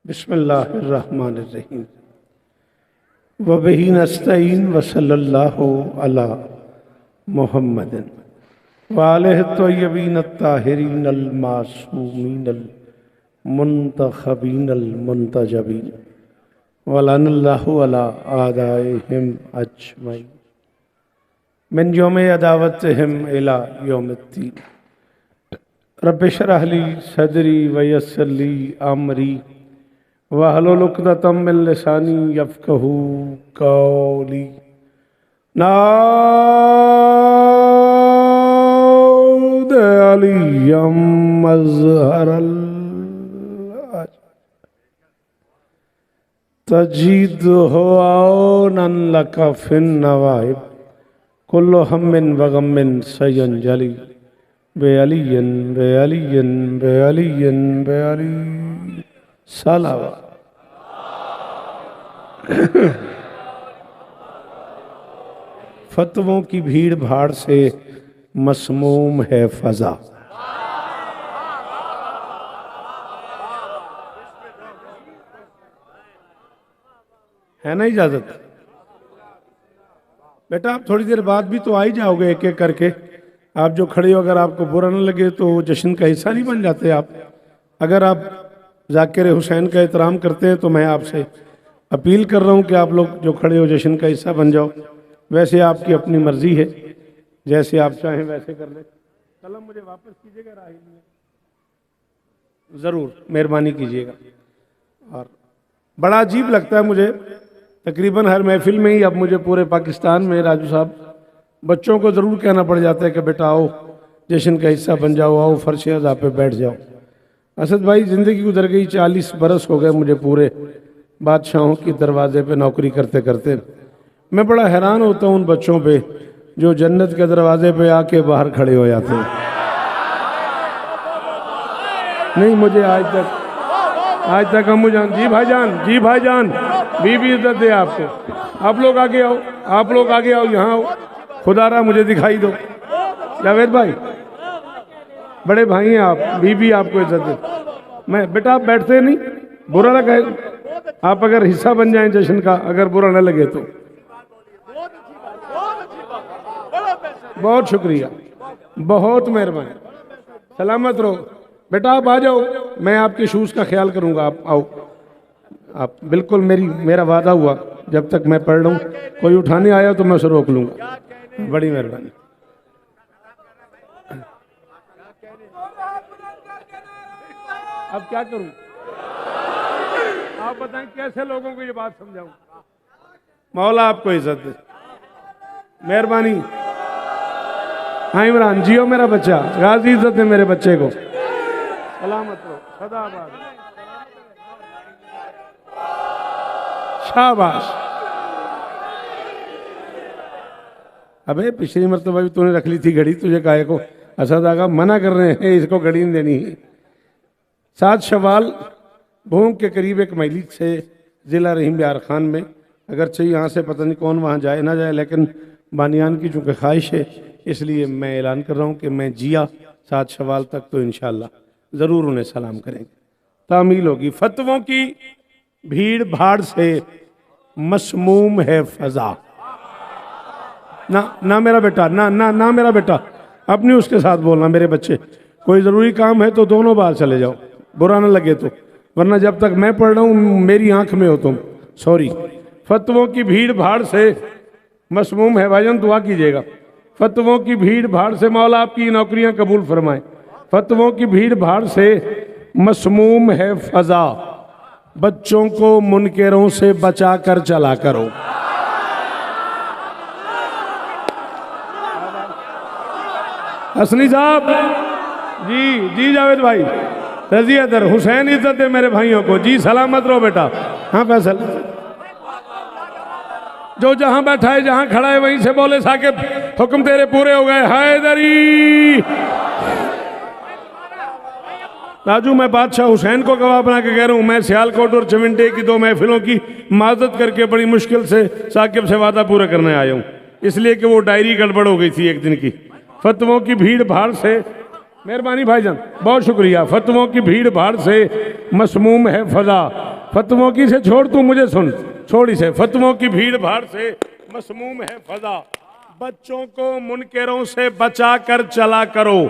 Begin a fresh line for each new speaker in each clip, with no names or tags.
बिस्मिल्लाहिर्रहमानिर्रहीम व बिही नस्तईन व सल्लल्लाहु अला मुहम्मदिन व आलिहि तय्यबीन अत्ताहिरीन अल मासूमीन अल मुंतखबीन अल मुंतजबीन व लअनल्लाहु अला आदाइहिम अजमईन मिन यौम अदावतिहिम इला यौमिद्दीन रब्बि इश्रह ली सदरी व यस्सिर ली अमरी वहलुल उक़दतम मिन लिसानी यफ़क़हू क़ौली। नाऊद अलिय्यम मज़हरल तजीदहु औनन लका फिन नवाइब कुल्लु हम्मिन व गम्मिन सयंजली बेअलियन बेअलियन बेअलियन बेअली सलावा। फतवों की भीड़ भाड़ से मसमूम है फजा। है ना इजाजत? बेटा आप थोड़ी देर बाद भी तो आ ही जाओगे एक एक करके। आप जो खड़े हो, अगर आपको बुरा न लगे तो जश्न का हिस्सा नहीं बन जाते आप। अगर आप ज़ाकिर हुसैन का एहतराम करते हैं तो मैं आपसे अपील कर रहा हूँ कि आप लोग जो खड़े हो जश्न का हिस्सा बन जाओ। वैसे आपकी अपनी मर्जी है, जैसे आप चाहें वैसे कर लें। कलम मुझे वापस कीजिएगा, राही में ज़रूर मेहरबानी कीजिएगा। और बड़ा अजीब लगता है मुझे, तकरीबन हर महफिल में ही अब मुझे पूरे पाकिस्तान में राजू साहब बच्चों को ज़रूर कहना पड़ जाता है कि बेटा आओ जश्न का हिस्सा बन जाओ, आओ फर्श अज़ा पे बैठ जाओ। असद भाई ज़िंदगी गुजर गई, 40 बरस हो गए मुझे पूरे बादशाहों के दरवाजे पे नौकरी करते करते। मैं बड़ा हैरान होता हूँ उन बच्चों पे जो जन्नत के दरवाजे पे आके बाहर खड़े हो जाते हैं। नहीं मुझे आज तक अम्मू जान, जी भाईजान बीबी इज्जत दे आपको। आप लोग आगे आओ, आप लोग आगे आओ, यहाँ आओ, खुदारा मुझे दिखाई दो। जावेद भाई बड़े भाई हैं आप, बीबी आपको इज्जत दे। मैं बेटा आप बैठते नहीं, बुरा लगे आप अगर हिस्सा बन जाएं जश्न का, अगर बुरा न लगे तो। बहुत शुक्रिया, बहुत मेहरबानी, सलामत रहो। बेटा आप आ जाओ, मैं आपके शूज़ का ख्याल करूंगा। आप आओ, आप बिल्कुल मेरा वादा हुआ, जब तक मैं पढ़ रहा हूँ कोई उठाने आया तो मैं उसे रोक लूंगा। बड़ी मेहरबानी। अब क्या करूं, आप बताएं कैसे लोगों को ये बात समझाऊं। मौला आपको इज्जत दे, मेहरबानी। हाँ इमरान जियो मेरा बच्चा, गाजी इज्जत दे मेरे बच्चे को, सलामत रहो सदाबाद, शाबाश। अबे पिछली मरतबा भी तूने रख ली थी घड़ी, तुझे काहे को? असद आगा मना कर रहे हैं, इसको घड़ी नहीं देनी है। 7 शवाल भूख के करीब एक मैली से ज़िला रहीम बिहार खान में, अगर चाहिए यहाँ से पता नहीं कौन वहाँ जाए ना जाए, लेकिन बानियान की चूँकि ख्वाहिश है इसलिए मैं ऐलान कर रहा हूँ कि मैं जिया 7 शवाल तक तो इंशाअल्लाह ज़रूर उन्हें सलाम करेंगे, तामील होगी। फतवों की भीड़ भाड़ से मसमूम है फ़ज़ा। ना मेरा बेटा, ना मेरा बेटा, अपनी उसके साथ बोलना मेरे बच्चे। कोई ज़रूरी काम है तो दोनों बाहर चले जाओ, बुरा ना लगे तो, वरना जब तक मैं पढ़ रहा हूँ मेरी आंख में हो तुम। सॉरी। फतवों की भीड़ भाड़ से मसमूम है, भाईजान दुआ कीजिएगा। फतवों की भीड़ भाड़ से मौला आपकी नौकरियां कबूल फरमाए। फतवों की भीड़ भाड़ से मसमूम है फ़ज़ा, बच्चों को मुनकरों से बचा कर चला करो। हसनी साहब जी जावेद भाई, रजी अदर हुसैन इज्जत दे मेरे भाइयों को। जी सलामत रहो बेटा। हाँ फैसल जो जहां बैठा है, जहां खड़ा है वहीं से बोले साकिब हुक्म तेरे पूरे हो गए। हैदरी राजू, मैं बादशाह हुसैन को गवाह बना के कह रहा हूं, मैं सियालकोट और चविंटे की 2 महफिलों की माजत करके बड़ी मुश्किल से साकिब से वादा पूरा करने आया हूं, इसलिए कि वो डायरी गड़बड़ हो गई थी एक दिन की। फतवों की भीड़ भाड़ से मेहरबानी भाईजान, बहुत शुक्रिया। फतवों की भीड़ भाड़ से मसमूम है फ़ज़ा, फतवों की से छोड़, तू मुझे सुन, छोड़ इसे। फतवों की भीड़ भाड़ से मसमूम है फजा, बच्चों को मुनकरों से बचा कर चला करो।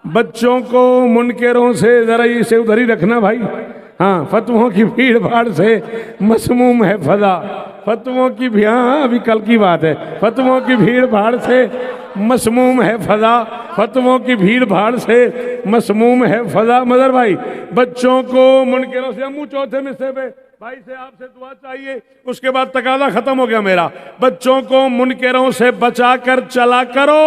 बच्चों को मुनकरों से, जरा इसे उधर ही रखना भाई। हाँ, फतवों की भीड़ भाड़ से मसमूम है फजा, फतवों की भी, हाँ अभी कल की बात है। फतवों की भीड़ भाड़ से मसमूम है फजा, फतवों की भीड़ भाड़ से मसमूम है फजा। मदर भाई, बच्चों को मुनकरों से, मुंह चौथे मिसरे पे भाई से आपसे दुआ चाहिए, उसके बाद तकाजा खत्म हो गया मेरा। बच्चों को मुनकरों से बचा कर चला करो,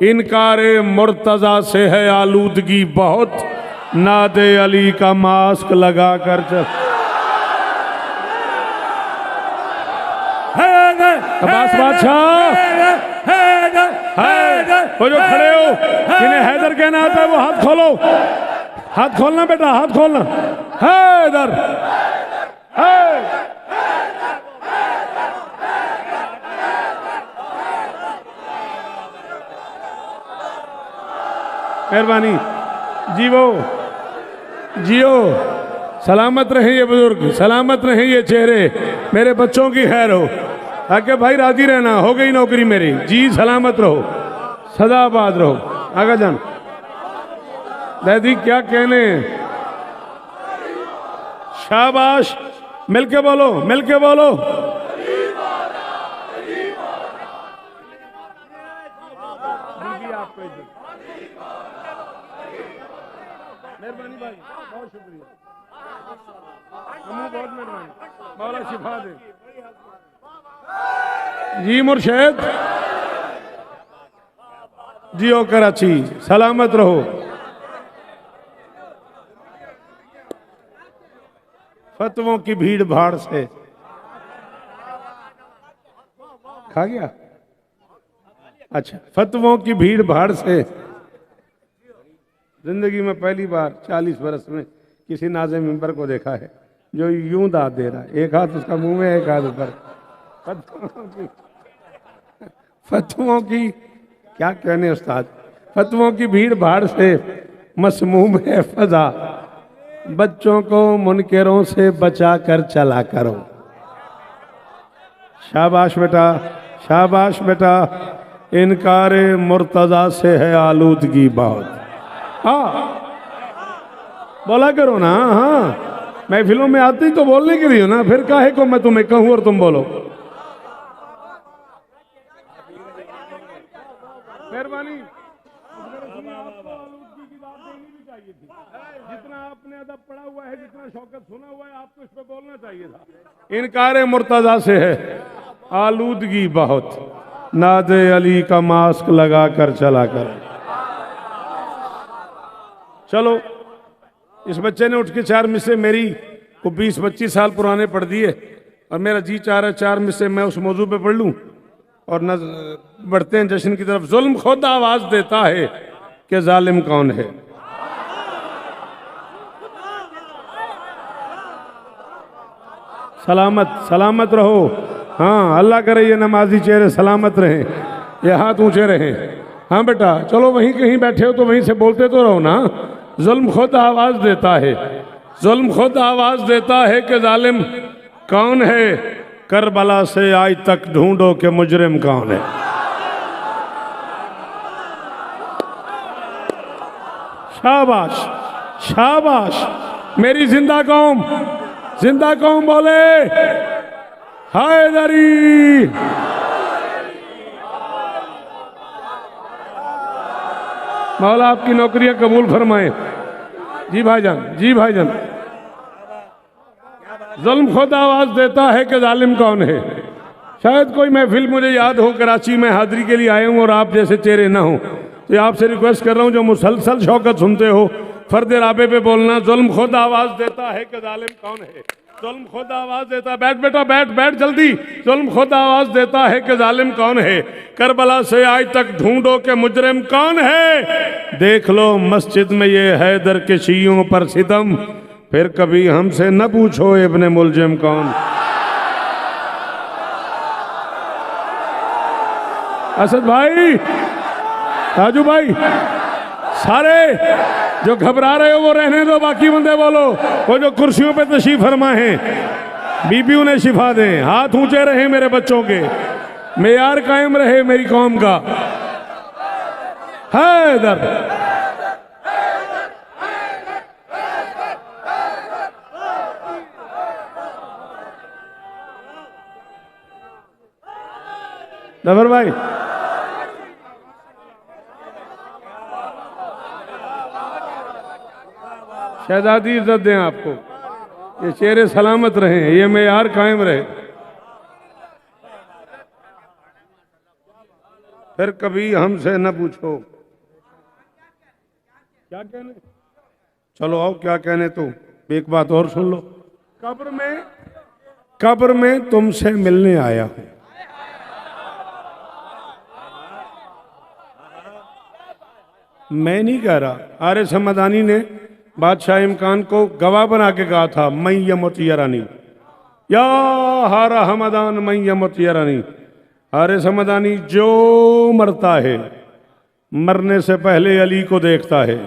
इनकारे मुर्तजा से है आलूदगी बहुत, नादे अली का मास्क लगा कर चल। अब्बास बादशाह, वो जो खड़े हो, जिन्हें हैदर कहना आता है वो हाथ खोलो, हाथ खोलना बेटा, हाथ खोलना। हैदर, मेहरबानी, जीवो जियो, सलामत रहे ये बुजुर्ग, सलामत रहे ये चेहरे, मेरे बच्चों की खैर हो। आके भाई राजी रहना, हो गई नौकरी मेरी जी, सलामत रहो, सदाबाद रहो। आगा जान दादी क्या कहने, शाबाश, मिलके बोलो, मिलके बोलो। मेहरबानी भाई, बहुत शुक्रिया, बहुत मेहरबानी, मौला शिफा दे जी। मुर्शद जियो कराची, सलामत रहो। फतवों की भीड़ भाड़ से खा गया, अच्छा, फतवों की भीड़ भाड़ से जिंदगी में पहली बार 40 बरस में किसी नाज़े मिंबर को देखा है जो यूं दाद दे रहा है, एक हाथ उसका मुंह में, एक हाथ ऊपर। फतवों की क्या कहने उस्ताद, फतवों की भीड़ भाड़ से मसमूम है फजा, बच्चों को मुनकरों से बचा कर चला करो। शाबाश बेटा, शाबाश बेटा, इनकारे मुर्तजा से है आलूदगी बहुत। हाँ बोला करो ना, हाँ महफिलों में आती तो बोलने के लिए ना, फिर काहे को मैं तुम्हें कहूं और तुम बोलो। मेहरबानी, जितना आपने अदब पढ़ा हुआ है, जितना शौकत सुना हुआ है, आपको इस पे बोलना चाहिए था। इनकारे मुर्तजा से है आलूदगी बहुत, नादे अली का मास्क लगा कर चला कर। चलो, इस बच्चे ने उठ के 4 मिसरे मेरी को 20-25 साल पुराने पढ़ दिए, और मेरा जी चाह रहा है 4 मिसरे मैं उस मौजू पे पढ़ लूं, और न बढ़ते हैं जश्न की तरफ। जुल्म खुद आवाज देता है कि जालिम कौन है। सलामत, सलामत रहो। हाँ, अल्लाह करे ये नमाजी चेहरे सलामत रहें, ये हाथ ऊंचे रहें। हाँ बेटा, चलो वहीं कहीं बैठे हो तो वहीं से बोलते तो रहो ना। जुल्म खुद आवाज देता है, जुल्म खुद आवाज देता है कि जालिम कौन है, करबला से आज तक ढूंढो कि मुजरिम कौन है। शाबाश, शाबाश, मेरी जिंदा कौम, जिंदा कौम बोले हैदरी। मौला आपकी नौकरियां कबूल फरमाए। जी भाईजान, जी भाईजान, जुल्म खुद आवाज देता है कि जालिम कौन है। शायद कोई महफिल मुझे याद हो, कराची में हाजिरी के लिए आए हूँ और आप जैसे चेहरे ना हो, तो आपसे रिक्वेस्ट कर रहा हूँ जो मुसलसल शौकत सुनते हो, फर्द राबे पे बोलना, जुल्म खुद आवाज देता है कि जालिम कौन है। जुल्म खुद आवाज देता है, बैठ बेटा बैठ, बैठ जल्दी। जुल्म खुद आवाज देता है कि जालिम कौन है, करबला से आज तक ढूंढो कि मुजरिम कौन है। देख लो मस्जिद में ये हैदर के शियों पर सितम, फिर कभी हमसे न पूछो इब्ने मुलजिम कौन। असद भाई, राजू भाई, सारे जो घबरा रहे हो वो रहने दो, बाकी बंदे बोलो। वो जो कुर्सियों पे तशरीफ फरमा हैं, बीबी उन्हें शिफा दें। हाथ ऊंचे रहे मेरे बच्चों के, मेयार कायम रहे मेरी कौम का। हैदर जफर भाई, शहजादी इज्जत दें आपको, ये चेहरे सलामत रहे, ये मेयार कायम रहे। फिर कभी हमसे न पूछो क्या कहने, चलो आओ क्या कहने। तो एक बात और सुन लो, कब्र में तुमसे मिलने आया हूं। मैं नहीं कह रहा, आरिस हमदानी ने बादशाह इमकान को गवाह बना के कहा था, मैं यमत यरानी या हारा हमदान मैं यमत यरानी। आरिस हमदानी जो मरता है मरने से पहले अली को देखता है।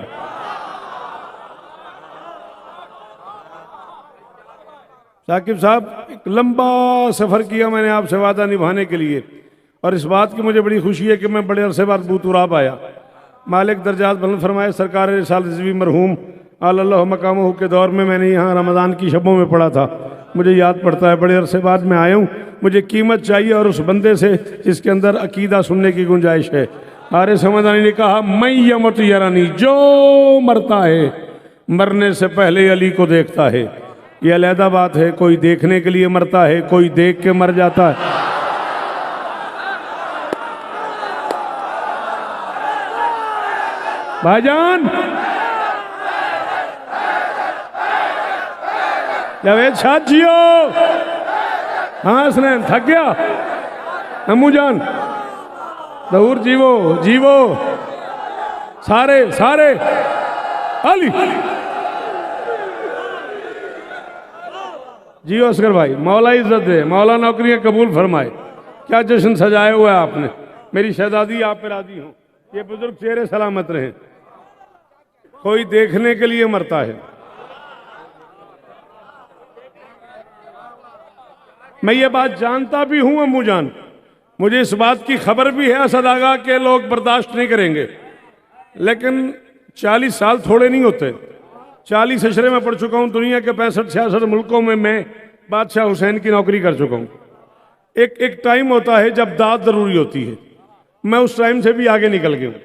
साकिब साहब, एक लंबा सफर किया मैंने आपसे वादा निभाने के लिए, और इस बात की मुझे बड़ी खुशी है कि मैं बड़े अरसे बाद बूतुराब आया। मालिक दर्जात बुलंद फरमाए, सरकार रिसाल रिजवी मरहूम अल्लाह मकामहू के दौर में मैंने यहाँ रमज़ान की शबों में पढ़ा था। मुझे याद पड़ता है, बड़े अरसे बाद मैं आया हूँ, मुझे कीमत चाहिए और उस बंदे से जिसके अंदर अकीदा सुनने की गुंजाइश है। आरिस हमदानी ने कहा, मैं यमत यरानी, जो मरता है मरने से पहले अली को देखता है। ये अलहदा बात है, कोई देखने के लिए मरता है, कोई देख के मर जाता है। भाईजान जावेद शाह जियो। हाँ हसनैन, थक गया? अम्मू जान दहूर जीवो जीवो, सारे सारे अली जियो। असगर भाई, मौला इज्जत दे, मौला नौकरियां कबूल फरमाए। क्या जश्न सजाया हुआ है आपने। मेरी शहजादी आप पे राजी हो, ये बुजुर्ग चेहरे सलामत रहे। कोई देखने के लिए मरता है। मैं ये बात जानता भी हूं अम्मू जान, मुझे इस बात की खबर भी है असद आगा के लोग बर्दाश्त नहीं करेंगे, लेकिन 40 साल थोड़े नहीं होते। 40 अशरे में पढ़ चुका हूं, दुनिया के 65-66 मुल्कों में मैं बादशाह हुसैन की नौकरी कर चुका हूं। एक टाइम होता है जब दाद जरूरी होती है, मैं उस टाइम से भी आगे निकल गया हूं।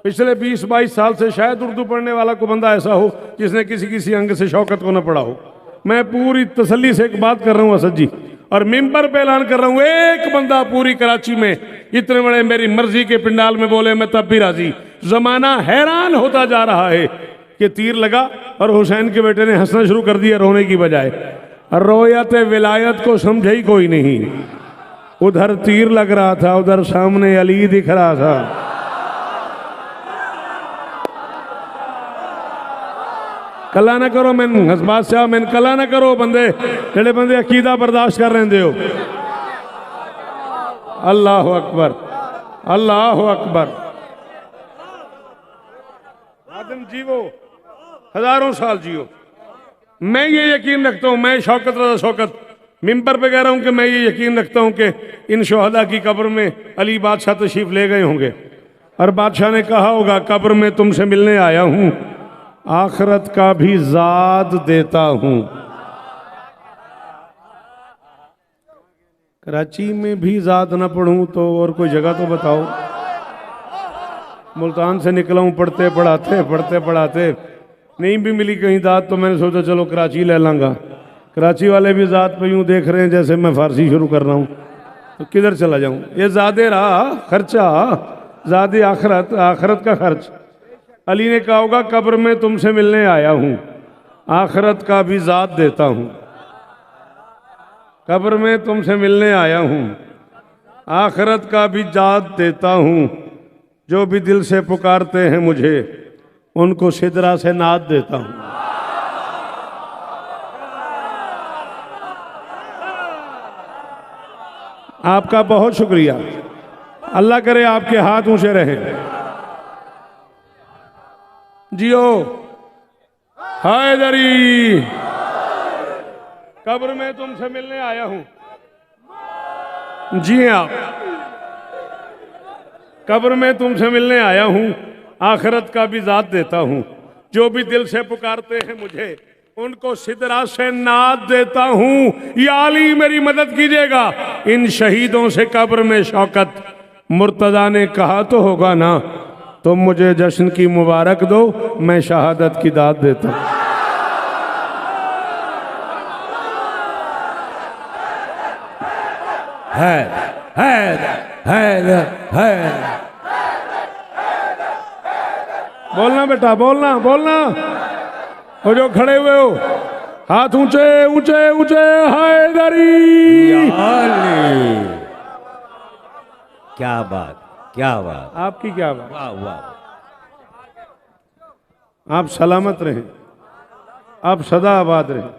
पिछले 20-22 साल से शायद उर्दू पढ़ने वाला को बंदा ऐसा हो जिसने किसी अंग से शौकत को न पढ़ा हो। मैं पूरी तसल्ली से एक बात कर रहा हूं असद जी, और मिंबर पे ऐलान कर रहा हूं, एक बंदा पूरी कराची में इतने बड़े मेरी मर्जी के पिंडाल में बोले मैं तब भी राजी। जमाना हैरान होता जा रहा है कि तीर लगा और हुसैन के बेटे ने हंसना शुरू कर दिया रोने की बजाय। रोयत विलायत को समझे ही कोई नहीं। उधर तीर लग रहा था, उधर सामने अली दिख रहा था। कला ना करो मैन बादशाह, मैन कला ना करो बंदे जेड़े बंदे अकीदा बर्दाश्त कर रहे हो। अल्लाह अकबर, अल्लाह अकबर। आदम जीवो, हजारों साल जियो। मैं ये यकीन रखता हूं, मैं शौकत रजा शौकत मिंबर पे कह रहा हूं कि मैं ये यकीन रखता हूं कि इन शोहदा की कब्र में अली बादशाह तशरीफ ले गए होंगे, और बादशाह ने कहा होगा, कब्र में तुमसे मिलने आया हूं, आखिरत का भी ज़ाद देता हूं। कराची में भी ज़ाद ना पढ़ूं तो और कोई जगह तो बताओ। मुल्तान से निकला हूं पढ़ते पढ़ाते नहीं भी मिली कहीं दाद, तो मैंने सोचा चलो कराची ले लांगा। कराची वाले भी ज़ाद पे यूँ देख रहे हैं जैसे मैं फारसी शुरू कर रहा हूँ, तो किधर चला जाऊँ। ये ज़ादे रहा खर्चा, ज़ादे आखरत, आखरत का खर्च। अली ने कहा होगा, कब्र में तुमसे मिलने आया हूँ, आखरत का भी ज़ाद देता हूँ। कब्र में तुमसे मिलने आया हूँ, आखरत का भी ज़ाद देता हूँ। जो भी दिल से पुकारते हैं मुझे, उनको सिदरा से नाद देता हूँ। आपका बहुत शुक्रिया, अल्लाह करे आपके हाथ ऊंचे रहें। जियो हैदरी। कब्र में तुमसे मिलने आया हूं। जी हाँ, कब्र में तुमसे मिलने आया हूं, आखिरत का भी जात देता हूं। जो भी दिल से पुकारते हैं मुझे, उनको सिदरा से नाद देता हूं। या अली मेरी मदद कीजिएगा। इन शहीदों से कब्र में शौकत, मुर्तजा ने कहा तो होगा ना, तुम मुझे जश्न की मुबारक दो, मैं शहादत की दाद देता हूं।
है
बोलना बेटा, बोलना बोलना। वो जो खड़े हुए हो, हाथ ऊंचे ऊंचे ऊंचे। हैदरी।
क्या बात, क्या बात,
आपकी क्या बात।
वाह वाह।
आप सलामत रहें, आप सदा आबाद रहें,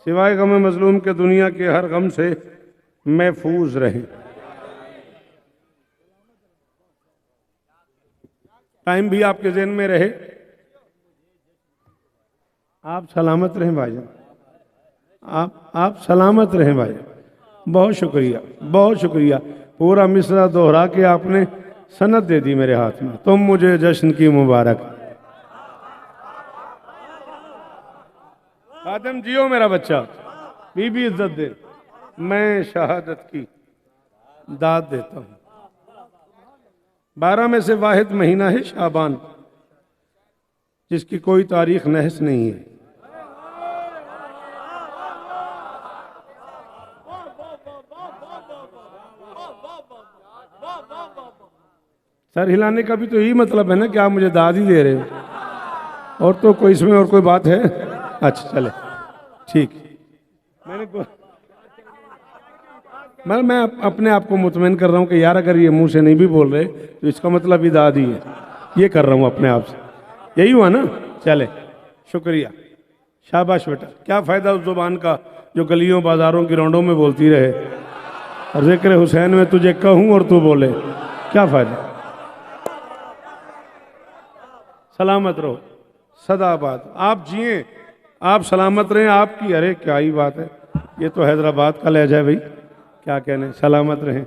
सिवाय गम मजलूम के दुनिया के हर गम से महफूज रहें। टाइम भी आपके ज़हन में रहे। आप सलामत रहें भाईजान, आप सलामत रहें भाईजान। बहुत शुक्रिया, बहुत शुक्रिया। पूरा मिसरा दोहरा के आपने सनद दे दी मेरे हाथ में। तुम मुझे जश्न की मुबारक। आदम जियो मेरा बच्चा, बीबी इज्जत दे, मैं शहादत की दाद देता हूं। 12 में से वाहिद महीना है शाबान, जिसकी कोई तारीख नहस नहीं है। सर हिलाने का भी तो यही मतलब है ना कि आप मुझे दाद ही दे रहे हो, और तो कोई इसमें और कोई बात है? अच्छा चले ठीक। मैं अपने आप को मुतमईन कर रहा हूँ कि यार अगर ये मुंह से नहीं भी बोल रहे तो इसका मतलब ही दाद ही है। ये कर रहा हूँ अपने आप से, यही हुआ ना। चले शुक्रिया, शाबाश बेटा। क्या फ़ायदा उस ज़ुबान का जो गलियों बाजारों गिरौंडों में बोलती रहे, और ज़िक्र हुसैन में तुझे कहूँ और तू बोले, क्या फ़ायदा। सलामत रहो, सदा आबाद। आप जिए, आप सलामत रहें। आपकी अरे क्या ही बात है, ये तो हैदराबाद का लहजा है भाई, क्या कहने। सलामत रहें।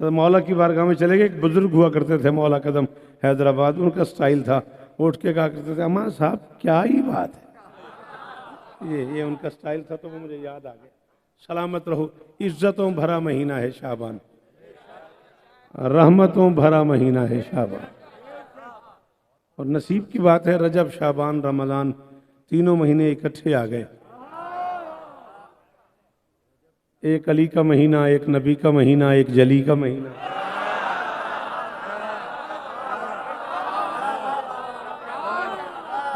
सर मौला की बारगाह में चले गए। एक बुजुर्ग हुआ करते थे मौला कदम हैदराबाद, उनका स्टाइल था, उठ के कहा करते थे अम्मा साहब क्या ही बात है। ये उनका स्टाइल था, तो वो मुझे याद आ गया। सलामत रहो। इज्जतों भरा महीना है शाबान, रहमतों भरा महीना है शाबान। और नसीब की बात है, रजब शाबान रमज़ान तीनों महीने इकट्ठे आ गए। एक अली का महीना, एक नबी का महीना, एक जली का महीना।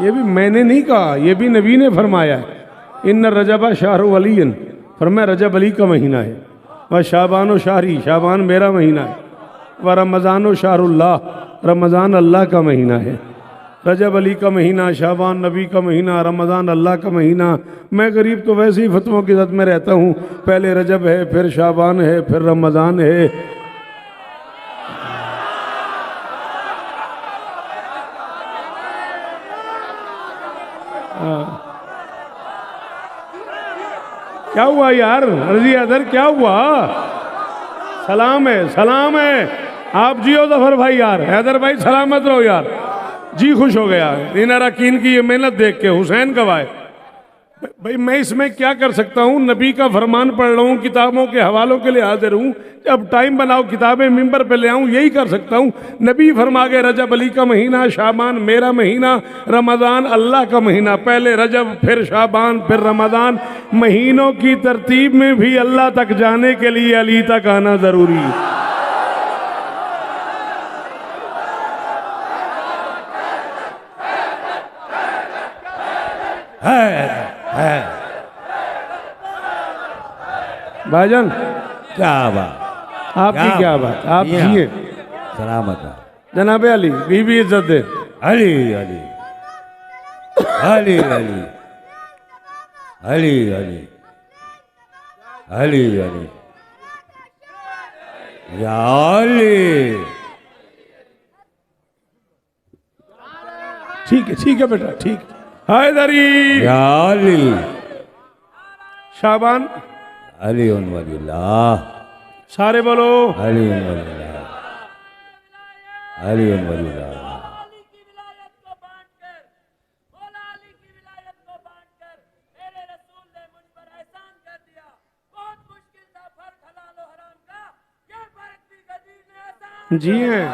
ये भी मैंने नहीं कहा, ये भी नबी ने फरमाया है। इन रजबा शाहरु अलीन, फरमाया रजब अली का महीना है। वह शाबानो शाहरी, शाबान मेरा महीना है। वह रमज़ानो शाहरुल्लाह, रमज़ान अल्लाह का महीना है। रजब अली का महीना, शाबान नबी का महीना, रमज़ान अल्लाह का महीना। मैं गरीब तो वैसे ही फतवों की इज़्ज़त में रहता हूँ। पहले रजब है, फिर शाबान है, फिर रमज़ान है। क्या हुआ यार रजी अदर, क्या हुआ? सलाम है, सलाम है। आप जियो जफर भाई यार, हैदर भाई सलामत रहो यार। जी खुश हो गया इन अरकान की ये मेहनत देख के। हुसैन कब आए भाई? मैं इसमें क्या कर सकता हूँ? नबी का फरमान पढ़ रहा हूँ, किताबों के हवालों के लिए हाजिर हूँ। जब टाइम बनाओ किताबें मिंबर पे ले आऊँ, यही कर सकता हूँ। नबी फरमा गए रजब अली का महीना, शाबान मेरा महीना, रमज़ान अल्लाह का महीना। पहले रजब, फिर शाबान, फिर रमज़ान। महीनों की तरतीब में भी अल्लाह तक जाने के लिए अली तक आना जरूरी है। भाईजान
क्या बात,
आपकी क्या बात। आप जिए,
सलामत।
जनाबे अली, बीबी इज्जत दे।
अली अली अली अली अली अली अली अली या अली।
ठीक है बेटा, ठीक। हैदरी
या अली
शाबान
अली वलील्लाह,
सारे बोलो
अली वलील्लाह, अली वलील्लाह।
अली की विलायत को बांटकर, मौला अली की विलायत को बांटकर मेरे रसूल ने मुझ पर एहसान कर दिया। बहुत मुश्किल था फर्क हलाल और हराम का, ये फर्क भी गदीर ने आसान।
जी हैं।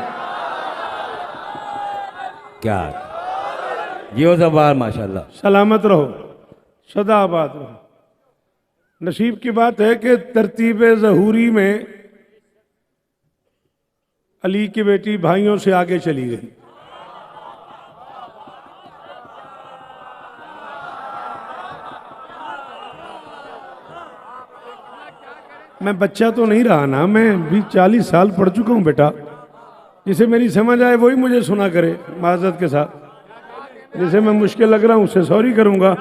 क्या जियो जबार माशाल्लाह।
सलामत रहो, सदा आबाद रहो। नसीब की बात है कि तरतीब ज़हूरी में अली की बेटी भाइयों से आगे चली गई। मैं बच्चा तो नहीं रहा ना, मैं भी 40 साल पढ़ चुका हूं बेटा। जिसे मेरी समझ आए वही मुझे सुना करे माजरत के साथ। जिसे मैं मुश्किल लग रहा हूं उससे सॉरी करूंगा।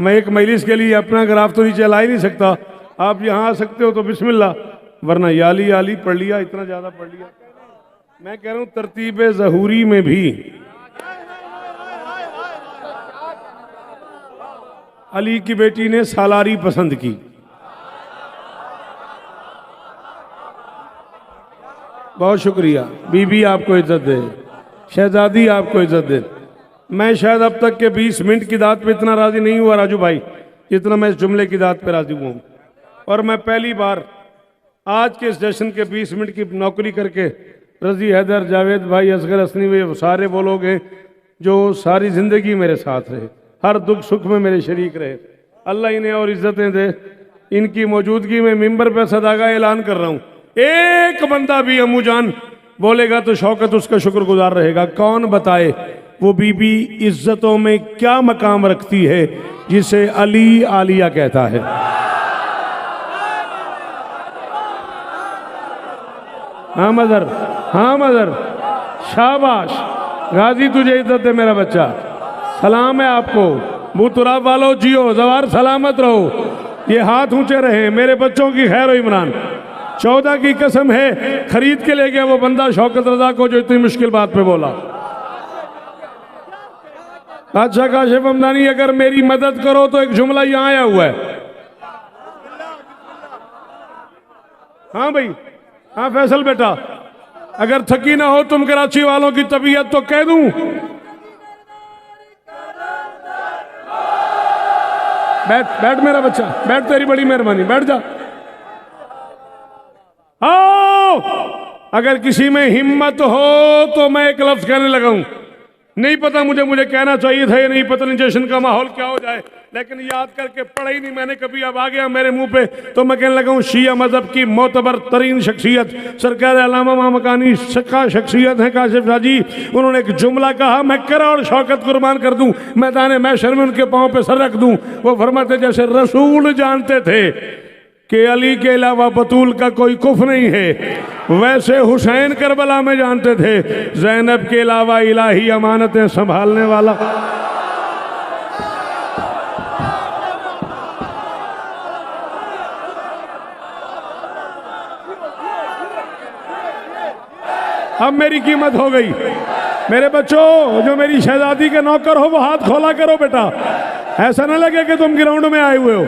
मैं एक मजलिस के लिए अपना ग्राफ तो नीचे ला ही नहीं सकता। आप यहाँ आ सकते हो तो बिस्मिल्लाह, वरना याली याली पढ़ लिया, इतना ज्यादा पढ़ लिया। मैं कह रहा हूं तरतीब ज़हूरी में भी अली की बेटी ने सालारी पसंद की। बहुत शुक्रिया बीबी, आपको इज्जत दे, शहजादी आपको इज्जत दे। मैं शायद अब तक के 20 मिनट की दात पे इतना राजी नहीं हुआ राजू भाई, जितना मैं इस जुमले की दात पे राजी हुआ हूं। और मैं पहली बार आज के इस जश्न के 20 मिनट की नौकरी करके रजी हैदर, जावेद भाई, असगर असनी, वे सारे वो लोग हैं जो सारी जिंदगी मेरे साथ रहे, हर दुख सुख में मेरे शरीक रहे। अल्लाह इन्हें और इज्जतें दे। इनकी मौजूदगी में मिंबर पे सदाका ऐलान कर रहा हूं, एक बंदा भी अम्मू जान बोलेगा तो शौकत उसका शुक्रगुजार रहेगा। कौन बताए वो बीबी इज्जतों में क्या मकाम रखती है जिसे अली आलिया कहता है। हाँ मदर, हाँ मदर, शाबाश गाजी, तुझे इज्जत है मेरा बच्चा। सलाम है आपको। बूतुराब वालों जियो जवार, सलामत रहो। ये हाथ ऊंचे रहे, मेरे बच्चों की खैर हो इमरान। 14 की कसम है, खरीद के ले गया वो बंदा शौकत रजा को जो इतनी मुश्किल बात पे बोला। अच्छा काशिफ हमदानी, अगर मेरी मदद करो तो एक जुमला यहां आया हुआ है। हाँ भाई, हाँ फैसल बेटा, अगर थकी ना हो तुम कराची वालों की तबीयत तो कह दूं। बैठ बैठ मेरा बच्चा, बैठ, तेरी बड़ी मेहरबानी, बैठ जा। आओ, अगर किसी में हिम्मत हो तो मैं एक लफ्ज कहने लगा हूं। नहीं पता मुझे कहना चाहिए था या नहीं, पता नहीं जश्न का माहौल क्या हो जाए, लेकिन याद करके पढ़ा ही नहीं मैंने कभी। अब आ गया मेरे मुंह पे तो मैं कहने लगा हूं, शिया मजहब की मोतबर तरीन शख्सियत सरकार अल्लामा मामकानी शक्का शख्सियत है काशिफ शाह जी। उन्होंने एक जुमला कहा, मैं करा और शौकत कुर्बान कर दूं, मैदान मैशर में उनके पांव पे सर रख दूं। वो फरमाते जैसे रसूल जानते थे कि अली के अलावा बतूल का कोई कुफ नहीं है, वैसे हुसैन करबला में जानते थे ज़ैनब के अलावा इलाही अमानतें संभालने वाला। अब मेरी कीमत हो गई। मेरे बच्चों, जो मेरी शहजादी के नौकर हो वो हाथ खोला करो बेटा, ऐसा ना लगे कि तुम ग्राउंड में आए हुए हो।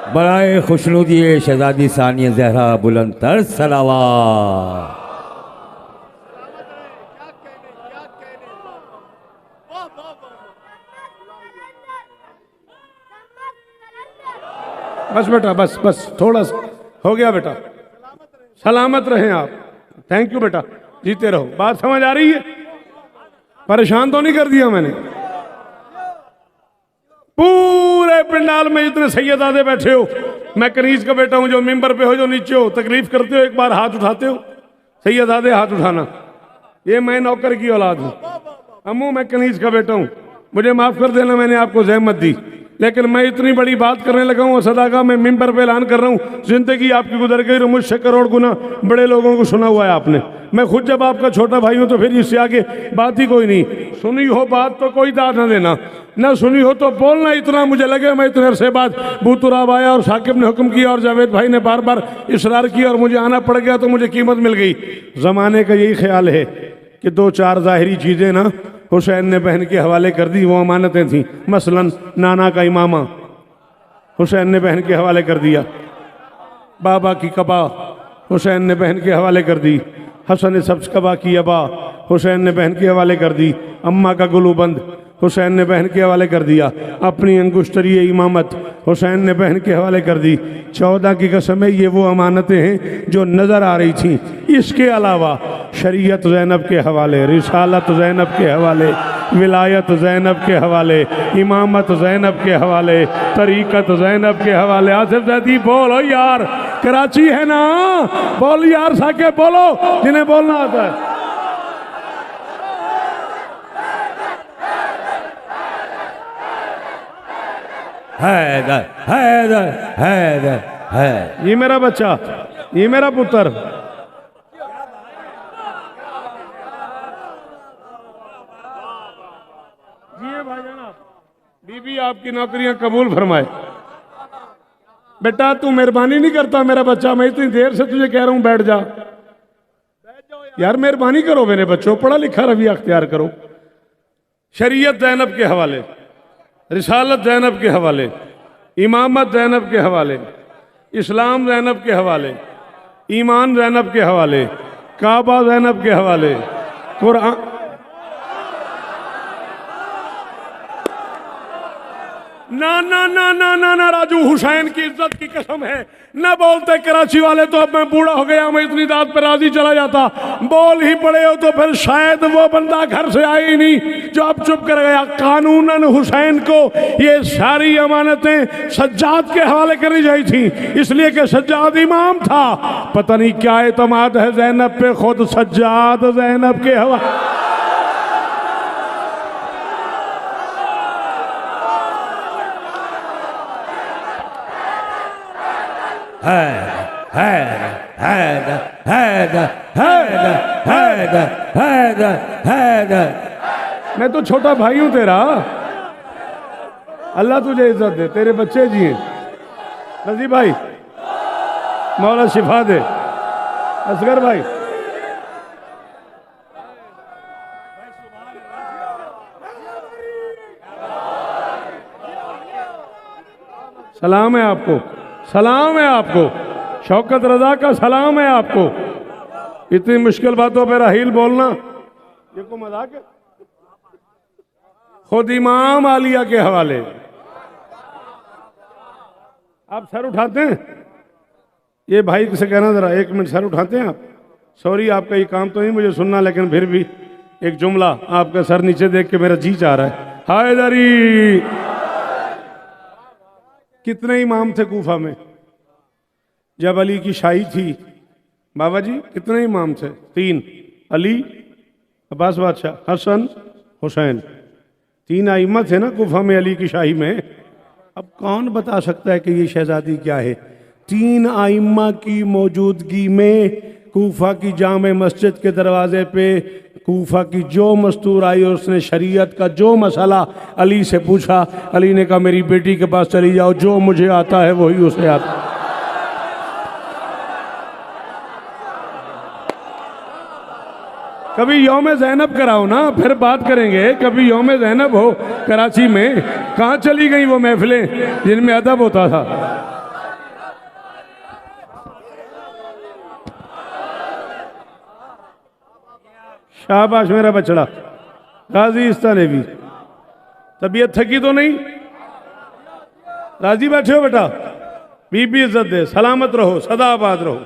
बड़ाए खुशनुदी शहजादी सानिया जहरा बुलंद तर सलावा।
बस बेटा, बस बस, थोड़ा सा हो गया बेटा। सलामत रहें आप। थैंक यू बेटा, जीते रहो। बात समझ आ रही है? परेशान तो नहीं कर दिया मैंने? पूरे पंडाल में जितने सैयदादे बैठे हो, मैं कनीज का बेटा हूं, जो मिंबर पे हो, जो नीचे हो, तकलीफ करते हो, एक बार हाथ उठाते हो। सैयदादे हाथ उठाना, ये मैं नौकर की औलाद हूं। अम्मू मैं कनीज का बेटा हूं, मुझे माफ कर देना, मैंने आपको जहमत दी। लेकिन मैं इतनी बड़ी बात करने लगा हूँ असद आगा, मैं मिंबर पे ऐलान कर रहा हूँ, जिंदगी आपकी गुजर गई और मुझसे करोड़ गुना बड़े लोगों को सुना हुआ है आपने। मैं खुद जब आपका छोटा भाई हूँ तो फिर इससे आगे बात ही कोई नहीं। सुनी हो बात तो कोई दाद ना देना, ना सुनी हो तो बोलना। इतना मुझे लगे, मैं इतने अरसे बाद बूतुराब आया और साकिब ने हुक्म किया और जावेद भाई ने बार बार इसरार किया और मुझे आना पड़ गया तो मुझे कीमत मिल गई। ज़माने का यही ख्याल है कि दो चार ज़ाहिरी चीज़ें ना हुसैन ने बहन के हवाले कर दी, वो अमानतें थीं। मसलन नाना का इमामा हुसैन ने बहन के हवाले कर दिया, बाबा की कबा हुसैन ने बहन के हवाले कर दी, हसन सब्ज कबा की अबा हुसैन ने बहन के हवाले कर दी, अम्मा का गुलूबंद हुसैन ने बहन के हवाले कर दिया, अपनी अंगुश्तरी इमामत हुसैन ने बहन के हवाले कर दी। 14 की कसम है, ये वो अमानतें हैं जो नज़र आ रही थी। इसके अलावा शरीयत ज़ैनब के हवाले, रिसालत ज़ैनब के हवाले, विलायत ज़ैनब के हवाले, इमामत ज़ैनब के हवाले, तरीक़त ज़ैनब के हवाले। आसिफ ज़ैदी बोलो यार, कराची है ना, बोल यार साके बोलो जिन्हें बोलना आता है।
हैदर हैदर हैदर है।
ये मेरा बच्चा, ये मेरा पुत्र। जी भाईजान, बीबी आपकी नौकरियां कबूल फरमाए। बेटा तू मेहरबानी नहीं करता मेरा बच्चा, मैं इतनी देर से तुझे कह रहा हूं बैठ जा यार, मेहरबानी करो मेरे बच्चों, पढ़ा लिखा रवैया अख्तियार करो। शरीयत ज़ैनब के हवाले, रिसालत ज़ैनब के हवाले, इमामत ज़ैनब के हवाले, इस्लाम ज़ैनब के हवाले, ईमान ज़ैनब के हवाले, काबा ज़ैनब के हवाले, कुरान। ना ना ना ना ना ना राजू, हुसैन की इज्जत की कसम है, न बोलते कराची वाले तो अब मैं बूढ़ा हो गया, मैं इतनी दाद पर राजी चला जाता। बोल ही पड़े हो तो फिर शायद वो बंदा घर से आए ही नहीं जो अब चुप कर गया। कानूनन हुसैन को ये सारी अमानतें सज्जाद के हवाले करनी चाहिए थी, इसलिए कि सज्जाद इमाम था। पता नहीं क्या एतमाद है ज़ैनब पे, खुद सज्जाद ज़ैनब के हवाले।
हैदर हैदर हैदर हैदर हैदर हैदर हैदर।
मैं तो छोटा भाई हूं तेरा, अल्लाह तुझे इज्जत दे, तेरे बच्चे जिए। नजीब भाई मौला शिफा दे, असगर भाई सलाम है आपको, सलाम है आपको, शौकत रजा का सलाम है आपको। इतनी मुश्किल बातों पर राहील बोलना ये को मजाक है। खुद इमाम आलिया के हवाले आप सर उठाते हैं, ये भाई से कहना जरा 1 मिनट सर उठाते हैं आप। सॉरी आपका ये काम तो नहीं मुझे सुनना, लेकिन फिर भी एक जुमला, आपका सर नीचे देख के मेरा जी चाह रहा है। हैदरी कितने इमाम थे कूफा में जब अली की शाही थी? बाबा जी कितने इमाम थे? 3, अली, अब्बास बादशाह, हसन, हुसैन। 3 आइम्मा थे ना कूफा में अली की शाही में। अब कौन बता सकता है कि ये शहजादी क्या है? 3 आइम्मा की मौजूदगी में कूफा की जामे मस्जिद के दरवाजे पे कूफा की जो मस्तूर आई और उसने शरीयत का जो मसला अली से पूछा, अली ने कहा मेरी बेटी के पास चली जाओ, जो मुझे आता है वही उसे आता। कभी यौम ज़ैनब कराओ ना, फिर बात करेंगे। कभी यौम ज़ैनब हो कराची में, कहाँ चली गई वो महफिलें जिनमें अदब होता था? शाबाश मेरा बछड़ा गाजी इस्ताने भी। तबीयत थकी तो नहीं? राजी बैठे हो बेटा? बीबी इज्जत दे, सलामत रहो, सदा आबाद रहो।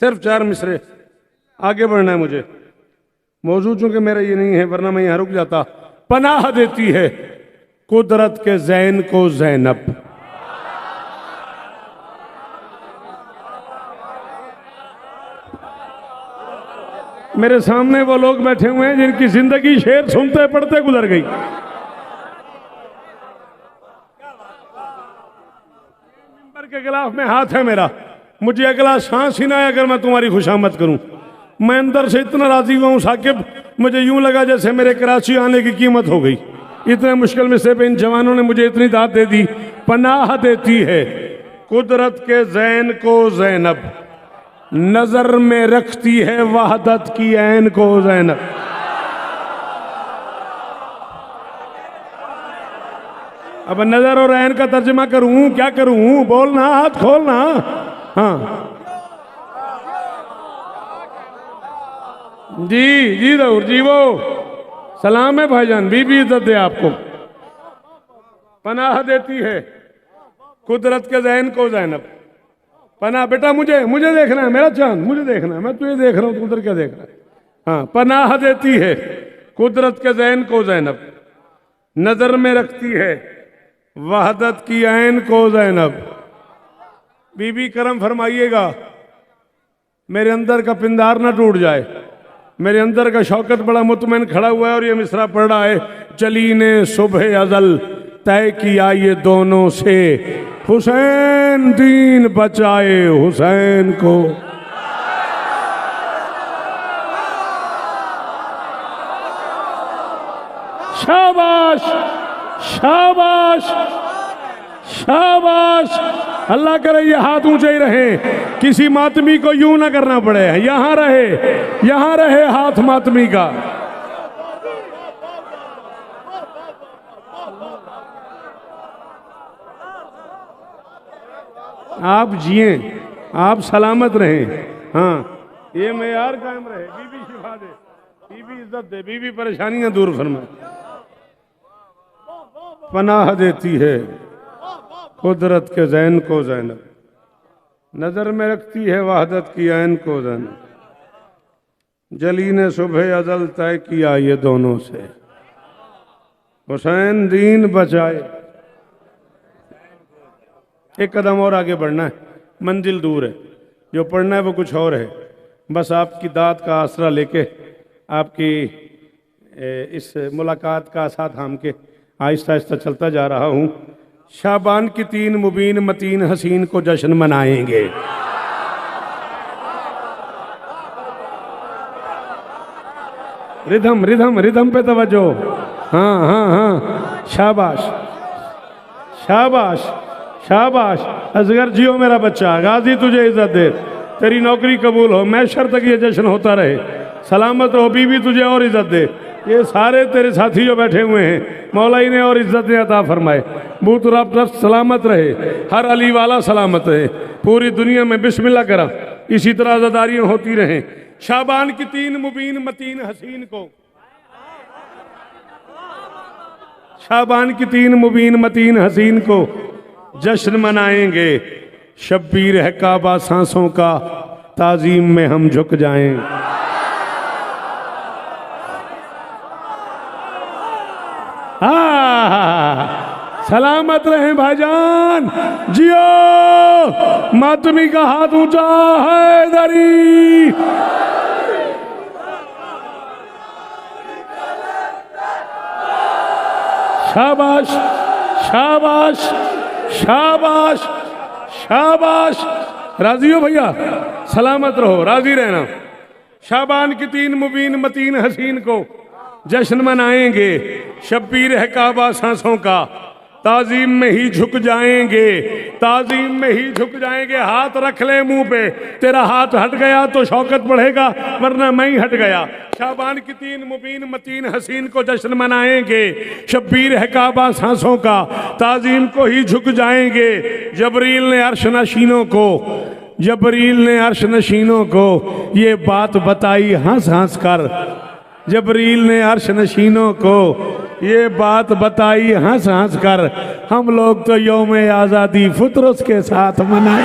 सिर्फ 4 मिसरे आगे बढ़ना है मुझे। मौजूद चूंकि मेरा ये नहीं है, वरना मैं यहाँ रुक जाता। पनाह देती है कुदरत के ज़ैन को ज़ैनब। मेरे सामने वो लोग बैठे हुए हैं जिनकी जिंदगी शेर सुनते पढ़ते गुजर गई। गिलाफ में हाथ है मेरा, मुझे अगला सांस ही ना आए अगर मैं तुम्हारी खुशामद करूं। मैं अंदर से इतना राजी हुआ हूं साकिब, मुझे यूं लगा जैसे मेरे कराची आने की कीमत हो गई। इतने मुश्किल में से इन जवानों ने मुझे इतनी दाद दे दी। पनाह देती है कुदरत के ज़ैन को ज़ैनब, नजर में रखती है वहदत की ऐन को ज़ैनब। अब नजर और ऐन का तर्जमा करूं, क्या करूं? बोलना, हाथ खोलना। हाँ जी जी जरूर जी, वो सलाम है भाईजान, बीबी इज्जत दे आपको। पनाह देती है कुदरत के ज़ैन को ज़ैनब, पनाह। बेटा मुझे देखना है, मेरा चांद मुझे देखना है, मैं तुझे देख रहा हूं, तू उधर क्या देख रहा है? हाँ, पनाह देती है कुदरत के ज़ैन को ज़ैनब, नजर में रखती है वहदत की ऐन को ज़ैनब। बीबी करम फरमाइएगा, मेरे अंदर का पिंदार ना टूट जाए। मेरे अंदर का शौकत बड़ा मुतमैन खड़ा हुआ है और ये मिसरा पढ़ रहा है, चली ने सुबह अजल तय किया ये दोनों से, हुसैन दीन बचाए हुसैन को। शाबाश शाबाश शाबाश। अल्लाह करे ये हाथ ऊंचे ही रहे, किसी मातमी को यूं ना करना पड़े। यहां रहे हाथ मातमी का। आप जिए, आप सलामत रहें। हाँ, ये मेयार कायम रहे। बीबी शिफा दे, बीबी इज्जत दे, बीबी परेशानियां दूर फरमाए। पनाह देती है कुदरत के ज़ैन को ज़ैनब, नजर में रखती है वहदत की ऐन को ज़ैनब। जली ने सुबह अजल तय किया ये दोनों से, हुसैन दीन बचाए। एक कदम और आगे बढ़ना है, मंजिल दूर है, जो पढ़ना है वो कुछ और है। बस आपकी दाद का आसरा लेके, आपकी इस मुलाकात का साथ थाम के आहिस्ता आहिस्ता चलता जा रहा हूँ। शाबान की 3 मुबीन मतीन हसीन को जश्न मनाएंगे। रिधम रिधम रिधम पे तवज्जो। हाँ हाँ हाँ, शाबाश शाबाश शाबाश। असगर जियो मेरा बच्चा, गाजी तुझे इज्जत दे, तेरी नौकरी कबूल हो, मैशर तक ये जश्न होता रहे, सलामत रहो, बीवी तुझे और इज्जत दे। ये सारे तेरे साथी जो बैठे हुए हैं, मौला इन्हें और इज्जत अता फरमाए। बूत रब सलामत रहे, हर अली वाला सलामत रहे, पूरी दुनिया में बिस्मिल्लाह करा, इसी तरह आज़ादारियां होती रहें। शाबान की 3 मुबीन मतीन हसीन को, शाबान की 3 मुबीन मतीन हसीन को जश्न मनाएंगे। शब्बीर है काबा सांसों का, ताजीम में हम झुक जाएं। सलामत रहें भाईजान, जियो। मातमी का हाथ ऊंचा है दरी। शाबाश शाबाश शाबाश शाबाश। राजी हो भैया? सलामत रहो, राजी रहना। शाबान की 3 मुबीन मतीन हसीन को जश्न मनाएंगे। शब्बीर है काबा सांसों का, ताजीम में ही झुक जाएंगे, ताजीम में ही झुक जाएंगे। हाथ रख ले मुंह पे, तेरा हाथ हट गया तो शौकत बढ़ेगा, वरना मैं ही हट गया। शाबान की 3 मुबीन मतीन हसीन को जश्न मनाएंगे। शब्बीर है काबा सांसों का, ताजीम को ही झुक जाएंगे। जबरील ने अर्श नशीनों को, जबरील ने अर्श नशीनों को ये बात बताई हंस हंस कर। जबरील ने अर्श नशीनों को ये बात बताई हंस हंस कर। हम लोग तो यौम आज़ादी फुतरस के साथ मनाए।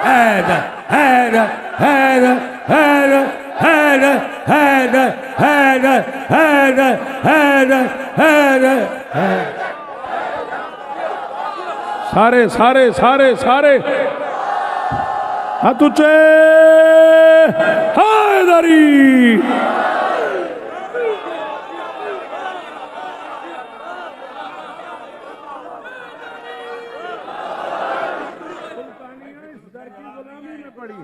हैदर हैदर हैदर हैदर हैदर हैदर हैदर हैदर हैदर हैदर।
सारे सारे सारे सारे हाथ ऊंचे। हैदरी पड़ी है।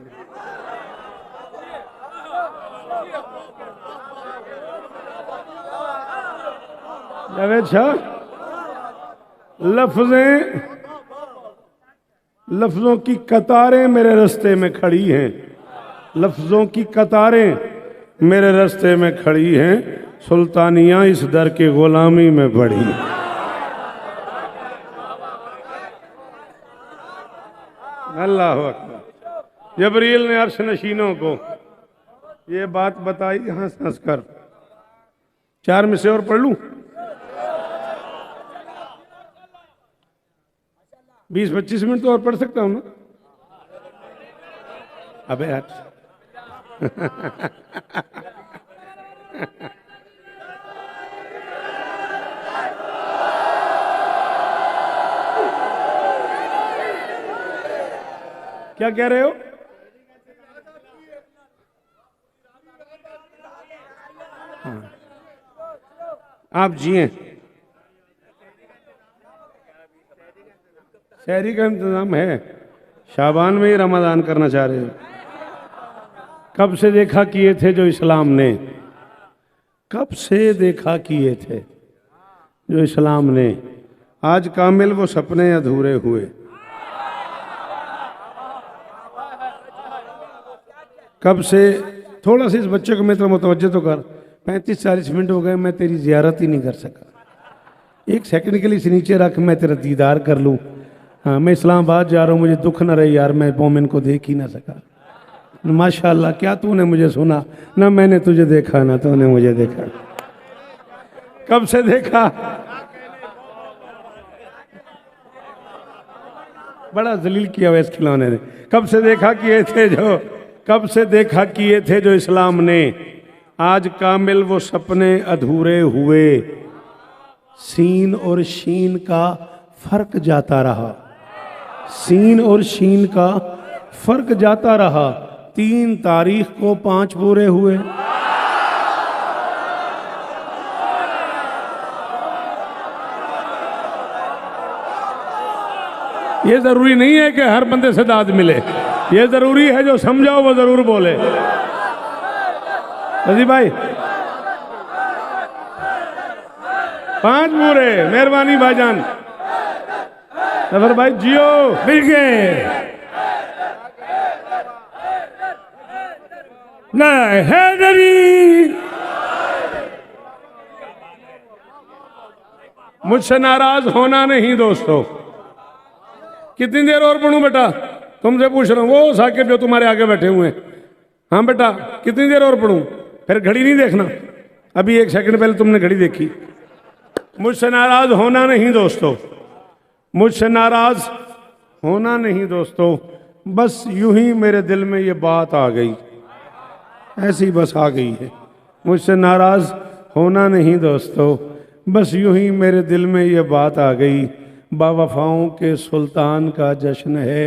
जावेद शाह, लफ्जों की कतारें मेरे रास्ते में खड़ी हैं, लफ्जों की कतारें मेरे रास्ते में खड़ी हैं, सुल्तानियां इस दर की गुलामी में बढ़ी। अल्लाह अकबर। जबरील ने अर्श नशीनों को ये बात बताई हंस हंस कर। 4 में से और पढ़ लूं? 20-25 मिनट तो और पढ़ सकता हूं ना? अबे हट। क्या कह रहे हो? हाँ। आप जिए। शहरी का इंतजाम है, शाबान में ही रमजान करना चाह रहे हैं। कब से देखा किए थे जो इस्लाम ने, कब से देखा किए थे जो इस्लाम ने, आज कामिल वो सपने अधूरे हुए। कब से, थोड़ा सा इस बच्चे को मेरे मुतवज्जो तो कर। 35-40 मिनट हो गए, मैं तेरी जियारत ही नहीं कर सका। 1 सेकंड के लिए इसे नीचे रख, मैं तेरा दीदार कर लूं। हाँ, मैं इस्लामाबाद जा रहा हूँ, मुझे दुख न रहे यार, मैं मोमिन को देख ही ना सका। माशाअल्लाह, क्या तूने मुझे सुना, ना मैंने तुझे देखा ना तूने मुझे देखा। कब से देखा, बड़ा जलील किया हुआ इस खिलौने ने। कब से देखा किए थे जो, कब से देखा किए थे जो इस्लाम ने, आज कामिल वो सपने अधूरे हुए। सीन और शीन का फर्क जाता रहा, सीन और शीन का फर्क जाता रहा। 3 तारीख को 5 पूरे हुए। ये जरूरी नहीं है कि हर बंदे से दाद मिले, ये जरूरी है जो समझाओ वो जरूर बोले। रजी भाई 5 पूरे, मेहरबानी भाईजान। जफर भाई जियो,
मिल गए। ना हैदरी,
मुझसे नाराज होना नहीं दोस्तों। कितनी देर और पढ़ूं बेटा? तुमसे पूछ रहा हूं, वो साकिब जो तुम्हारे आगे बैठे हुए हैं। हाँ बेटा, कितनी देर और पढ़ूं? फिर घड़ी नहीं देखना, अभी 1 सेकंड पहले तुमने घड़ी देखी। मुझसे नाराज होना नहीं दोस्तों, मुझसे नाराज होना नहीं दोस्तों। बस यूं ही मेरे दिल में ये बात आ गई, ऐसी बस आ गई है। मुझसे नाराज होना नहीं दोस्तों, बस यूं ही मेरे दिल में ये बात आ गई। बावफाओं के सुल्तान का जश्न है,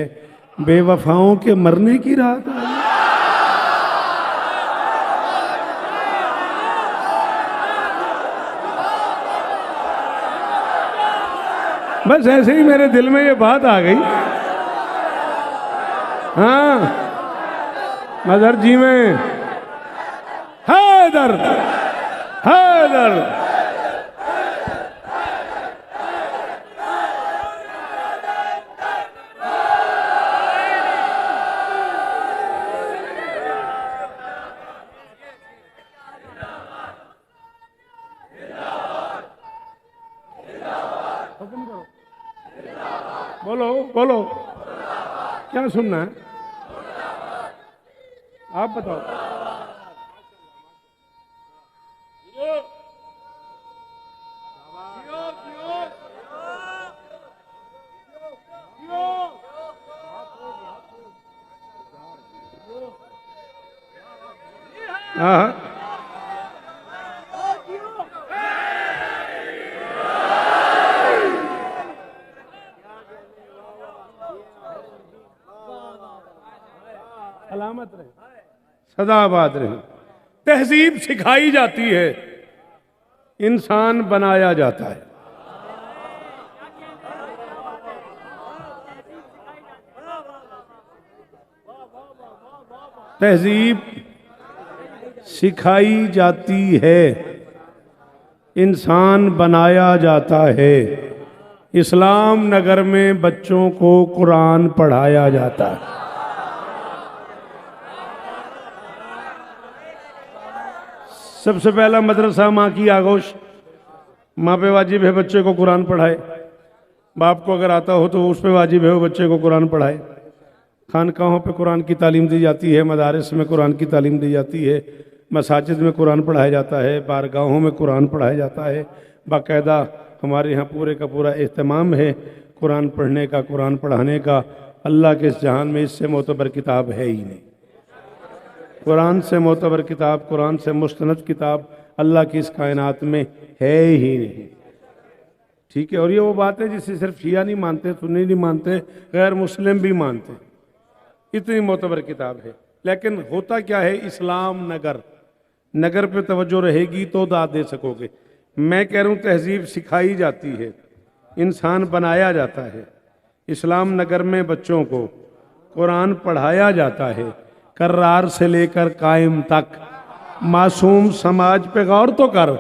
बेवफाओं के मरने की रात आई। बस ऐसे ही मेरे दिल में ये बात आ गई। हाँ, मदर जी में हैदर, हैदर। बोलो बोलो, क्या सुनना है आप बताओ। हाँ, सलामत रहे, सदाबाद रहे। तहजीब सिखाई जाती है, इंसान बनाया जाता है। तहजीब सिखाई जाती है, इंसान बनाया जाता है। इस्लाम नगर में बच्चों को कुरान पढ़ाया जाता है। सबसे पहला मदरसा माँ की आगोश, माँ पे वाजिब है बच्चे को कुरान पढ़ाए। बाप को अगर आता हो तो उस पे वाजिब है वो बच्चे को कुरान पढ़ाए। खानकाहों पे कुरान की तालीम दी जाती है, मदारिस में कुरान की तालीम दी जाती है, मसाजिद में कुरान पढ़ाया जाता है, बारगाहों में कुरान पढ़ाया जाता है। बाकायदा हमारे यहाँ पूरे का पूरा एहतमाम है कुरान पढ़ने का, कुरान पढ़ाने का। अल्लाह के इस जहान में इससे मोतबर किताब है ही नहीं। कुरान से मोतबर किताब, कुरान से मुस्तनद किताब अल्लाह की इस कायनात में है ही नहीं। ठीक है, और ये वो बात है जिसे सिर्फ शिया नहीं मानते, सुन्नी नहीं मानते, गैर मुस्लिम भी मानते। इतनी मोतबर किताब है। लेकिन होता क्या है, इस्लाम नगर, नगर पे तवज्जो रहेगी तो दाद दे सकोगे। मैं कह रहा हूँ तहजीब सिखाई जाती है, इंसान बनाया जाता है। इस्लाम नगर में बच्चों को कुरान पढ़ाया जाता है, कर्रार से लेकर कायम तक। मासूम समाज पे गौर तो कर,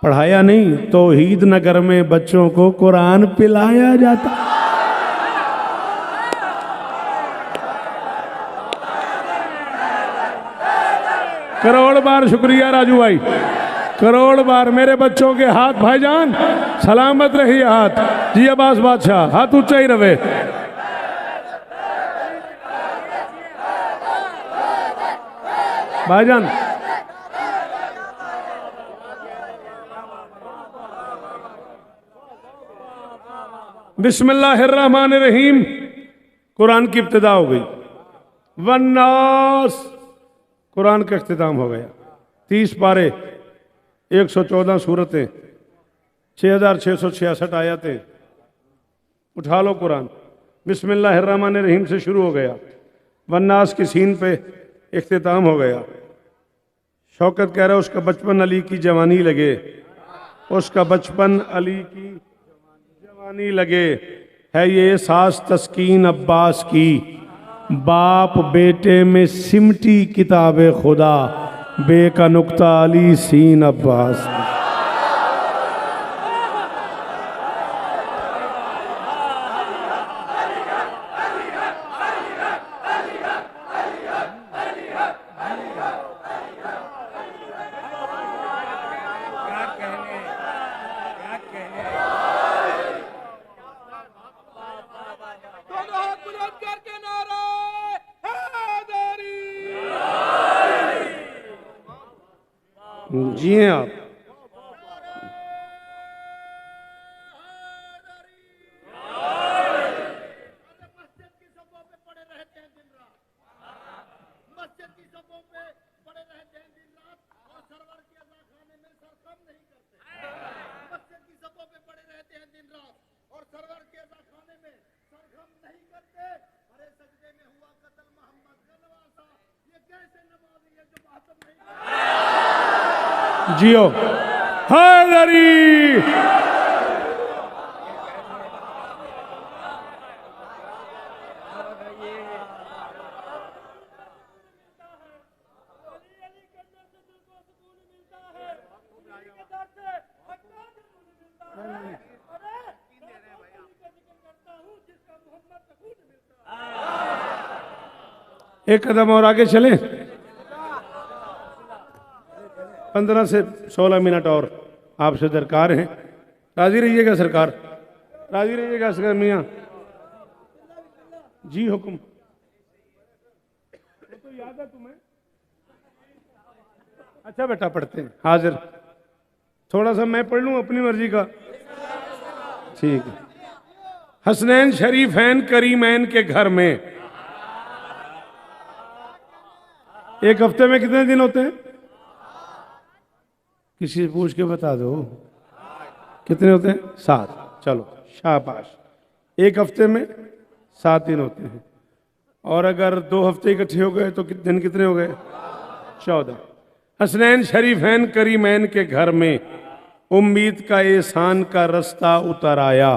पढ़ाया नहीं, तौहीद नगर में बच्चों को कुरान पिलाया जाता। करोड़ बार शुक्रिया राजू भाई, करोड़ बार। मेरे बच्चों के हाथ भाईजान सलामत रहिए। हाथ जी अब्बास बादशाह, हाथ ऊंचा ही रहे। भाईजान बिस्मिल्लाहिर्रहमानिर्रहीम, कुरान की इब्तिदा हो गई। वन्नास, कुरान का इख्तिताम हो गया। 30 पारे, 114 सूरतें, 6666 आयतें। उठा लो कुरान। बिस्मिल्लाहिर्रहमानिर्रहीम से शुरू हो गया, वन्नास की सीन पे इख्तिताम हो गया। शौकत कह रहा है उसका बचपन अली की जवानी लगे, उसका बचपन अली की जवानी लगे। है ये सास तस्कीन अब्बास की, बाप बेटे में सिमटी किताबे खुदा, बे का नुक्ता अली सीन अब्बास। जी हैं आप। जियो हैदरी। एक कदम और आगे चलें, 15 से 16 मिनट और आपसे दरकार हैं। राजी रहिएगा सरकार, राजी रहिएगा सरकार मियाँ जी। हुक्म तो याद है तुम्हें? अच्छा बेटा पढ़ते हैं, हाजिर। थोड़ा सा मैं पढ़ लूँ अपनी मर्जी का, ठीक है। हसनैन शरीफैन करीमैन के घर में एक हफ्ते में कितने दिन होते हैं? किसी से पूछ के बता दो कितने होते हैं? 7। चलो शाबाश। एक हफ्ते में 7 दिन होते हैं, और अगर 2 हफ्ते इकट्ठे हो गए तो दिन कितने हो गए? 14। हसनैन शरीफैन करीमैन के घर में उम्मीद का एहसान का रास्ता उतर आया।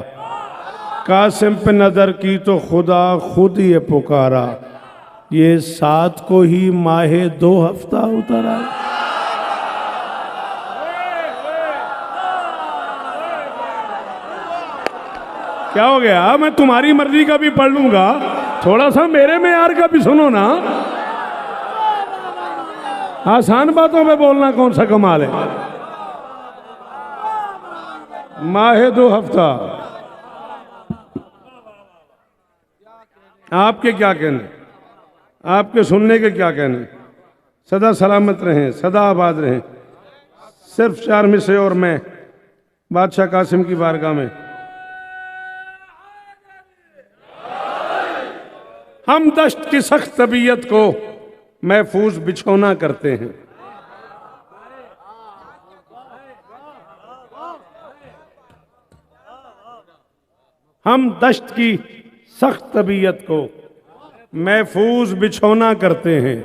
कासिम पे नजर की तो खुदा खुद ये पुकारा, ये 7 को ही माहे 2 हफ्ता उतरा। क्या हो गया? मैं तुम्हारी मर्जी का भी पढ़ लूंगा, थोड़ा सा मेरे में यार का भी सुनो ना। आसान बातों में बोलना कौन सा कमाल है। माहे 2 हफ्ता। आपके क्या कहने, आपके सुनने के क्या कहने। सदा सलामत रहें, सदा आबाद रहें। सिर्फ 4 मिसरे और मैं बादशाह कासिम की बारगाह में। हम दश्त की सख्त तबीयत को महफूज बिछौना करते हैं। हम दश्त की सख्त तबीयत को महफूज बिछौना करते हैं।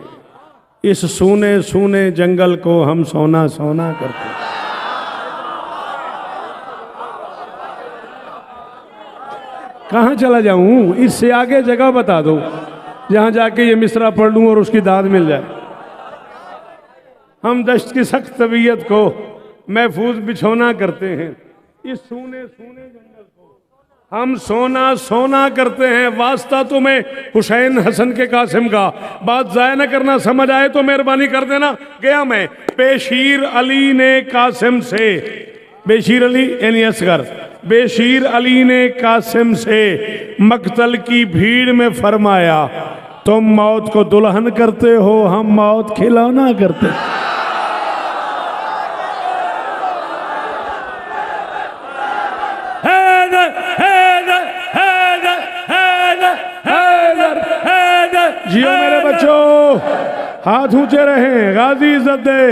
इस सूने सूने जंगल को हम सोना सोना करते हैं। कहाँ चला जाऊं? इससे आगे जगह बता दो जहां जाके ये मिसरा पढ़ लूं और उसकी दाद मिल जाए। हम दश्त की सख्त तबीयत को महफूज बिछौना करते हैं। इस सूने सूने जंगल को हम सोना सोना करते हैं। वास्ता तुम्हें हुसैन हसन के कासिम का, बात जाया न करना, समझ आए तो मेहरबानी कर देना। गया मैं बेशीर अली ने कासिम से, बेशीर अली यानी असगर, बेशीर अली ने कासिम से मक्तल की भीड़ में फरमाया, तुम मौत को दुल्हन करते हो, हम मौत खिलौना करते। हैदर हैदर हैदर हैदर हैदर हैदर। जियो मेरे बच्चों, हाथ ऊंचे रहें, गाजी इज्जत दे।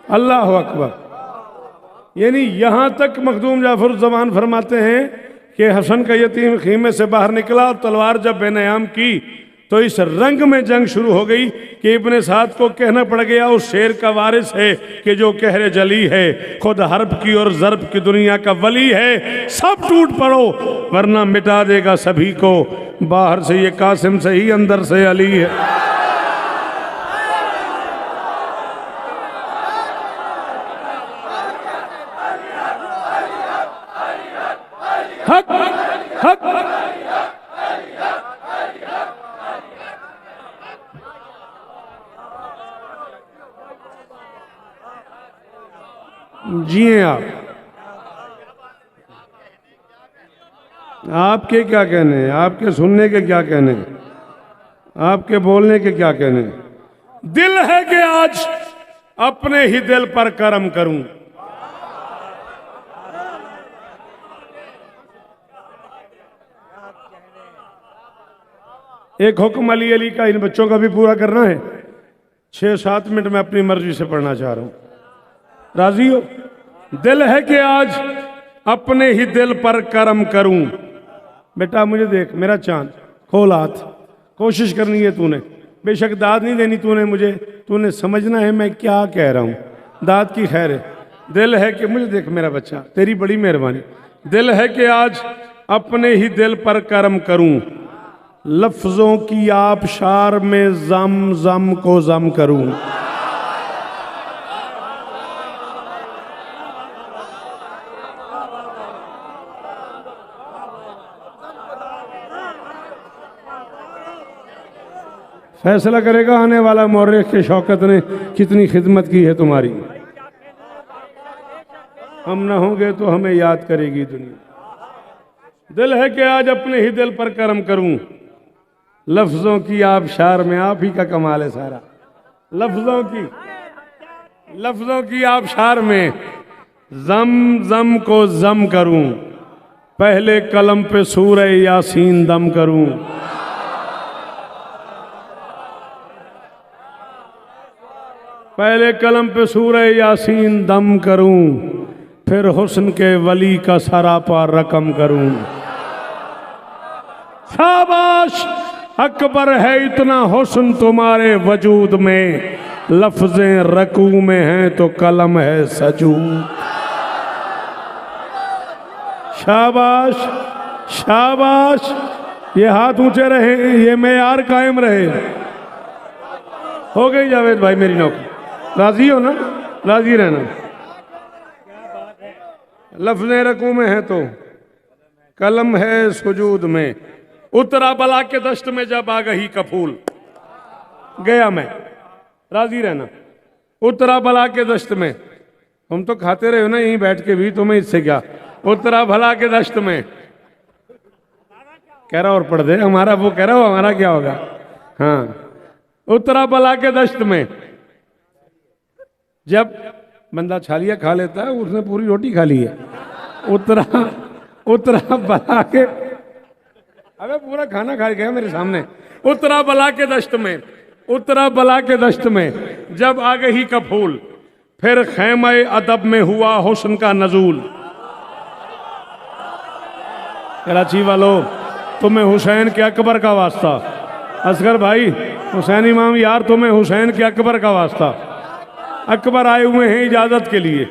अल्लाह अकबर। यानी यहां तक मखदूम जाफर ज़मान फरमाते हैं कि हसन का यतीम खीमे से बाहर निकला और तलवार जब बेनयाम की तो इस रंग में जंग शुरू हो गई कि इब्ने साद को कहना पड़ गया, उस शेर का वारिस है कि जो कहरे जली है, खुद हर्ब की और ज़र्ब की दुनिया का वली है। सब टूट पड़ो वरना मिटा देगा सभी को। बाहर से ये कासिम सही, अंदर से अली है। हक हक जिए आपके क्या कहने हैं, आपके सुनने के क्या कहने हैं, आपके बोलने के क्या कहने हैं। दिल है कि आज अपने ही दिल पर करम करूं। एक हुक्म अली अली का इन बच्चों का भी पूरा करना है। 6-7 मिनट में अपनी मर्जी से पढ़ना चाह रहा हूं, राजी हो? दिल है कि आज अपने ही दिल पर करम करूं। बेटा मुझे देख, मेरा चांद, खोल हाथ, कोशिश करनी है तूने। बेशक दाद नहीं देनी तूने मुझे, तूने समझना है मैं क्या कह रहा हूं। दाद की खैर है। दिल है कि, मुझे देख मेरा बच्चा, तेरी बड़ी मेहरबानी। दिल है कि आज अपने ही दिल पर करम करूं, लफ्जों की आबशार में जम जम को जम करूं। फैसला करेगा आने वाला मौर्ख के शौकत ने कितनी खिदमत की है तुम्हारी। हम न होंगे तो हमें याद करेगी दुनिया। दिल है कि आज अपने ही दिल पर करम करूं, लफ्जों की आबशार में, आप ही का कमाल है सारा। लफ्जों की आबशार में जम जम को जम करूं, पहले कलम पे सूरह यासीन दम करूं। पहले कलम पे सूरह यासीन दम करूं, फिर हुस्न के वली का सरापा रकम करूं। शाबाश अकबर है इतना हुस्न तुम्हारे वजूद में, लफ्जें रकू में हैं तो कलम है सजूद। शाबाश शाबाश, ये हाथ ऊंचे रहे, ये मेयार कायम रहे। हो गई जावेद भाई मेरी नौकरी, राजी हो ना? राजी रहना। लफ्ज़ें रकू में है तो कलम है सुजूद में। उतरा बला के दश्त में जब आ गई कफूल, गया मैं, राजी रहना। उतरा बला के दश्त में, हम तो खाते रहे हो ना यहीं बैठ के भी, तुम्हें इससे क्या। उतरा भला के दश्त में, कह रहा और पढ़ दे, हमारा वो कह रहा हो हमारा क्या होगा। हाँ, उतरा बला के दश्त में, जब बंदा छालिया खा लेता है, उसने पूरी रोटी खा ली है। उतरा बला के, अबे पूरा खाना खा गया मेरे सामने। उतरा बला के दश्त में, उतरा बला के दश्त में जब आ गई कफूल, फिर खैमे अदब में हुआ हुस्न का नजूल। कराची वालों, तुम्हें हुसैन के अकबर का वास्ता, असगर भाई हुसैन इमाम यार, तुम्हें हुसैन के अकबर का वास्ता। अकबर आए हुए हैं इजाज़त के लिए,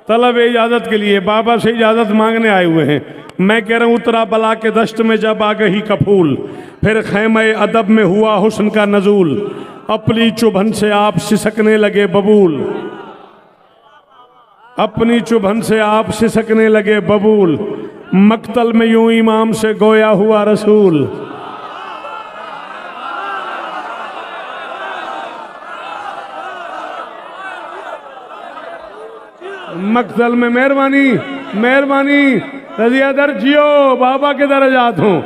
तलब इजाज़त के लिए, बाबा से इजाज़त मांगने आए हुए हैं। मैं कह रहा हूँ उतरा बला के दश्त में जब आ गई कफूल, फिर खैमे अदब में हुआ हुस्न का नजूल। अपनी चुभन से आप सिसकने लगे बबूल, अपनी चुभन से आप सिसकने लगे बबूल। मक्तल में यूं इमाम से गोया हुआ रसूल। मक्तल में मेहरबानी मेहरबानी, रजिया दर जियो, बाबा के दरजात हूँ।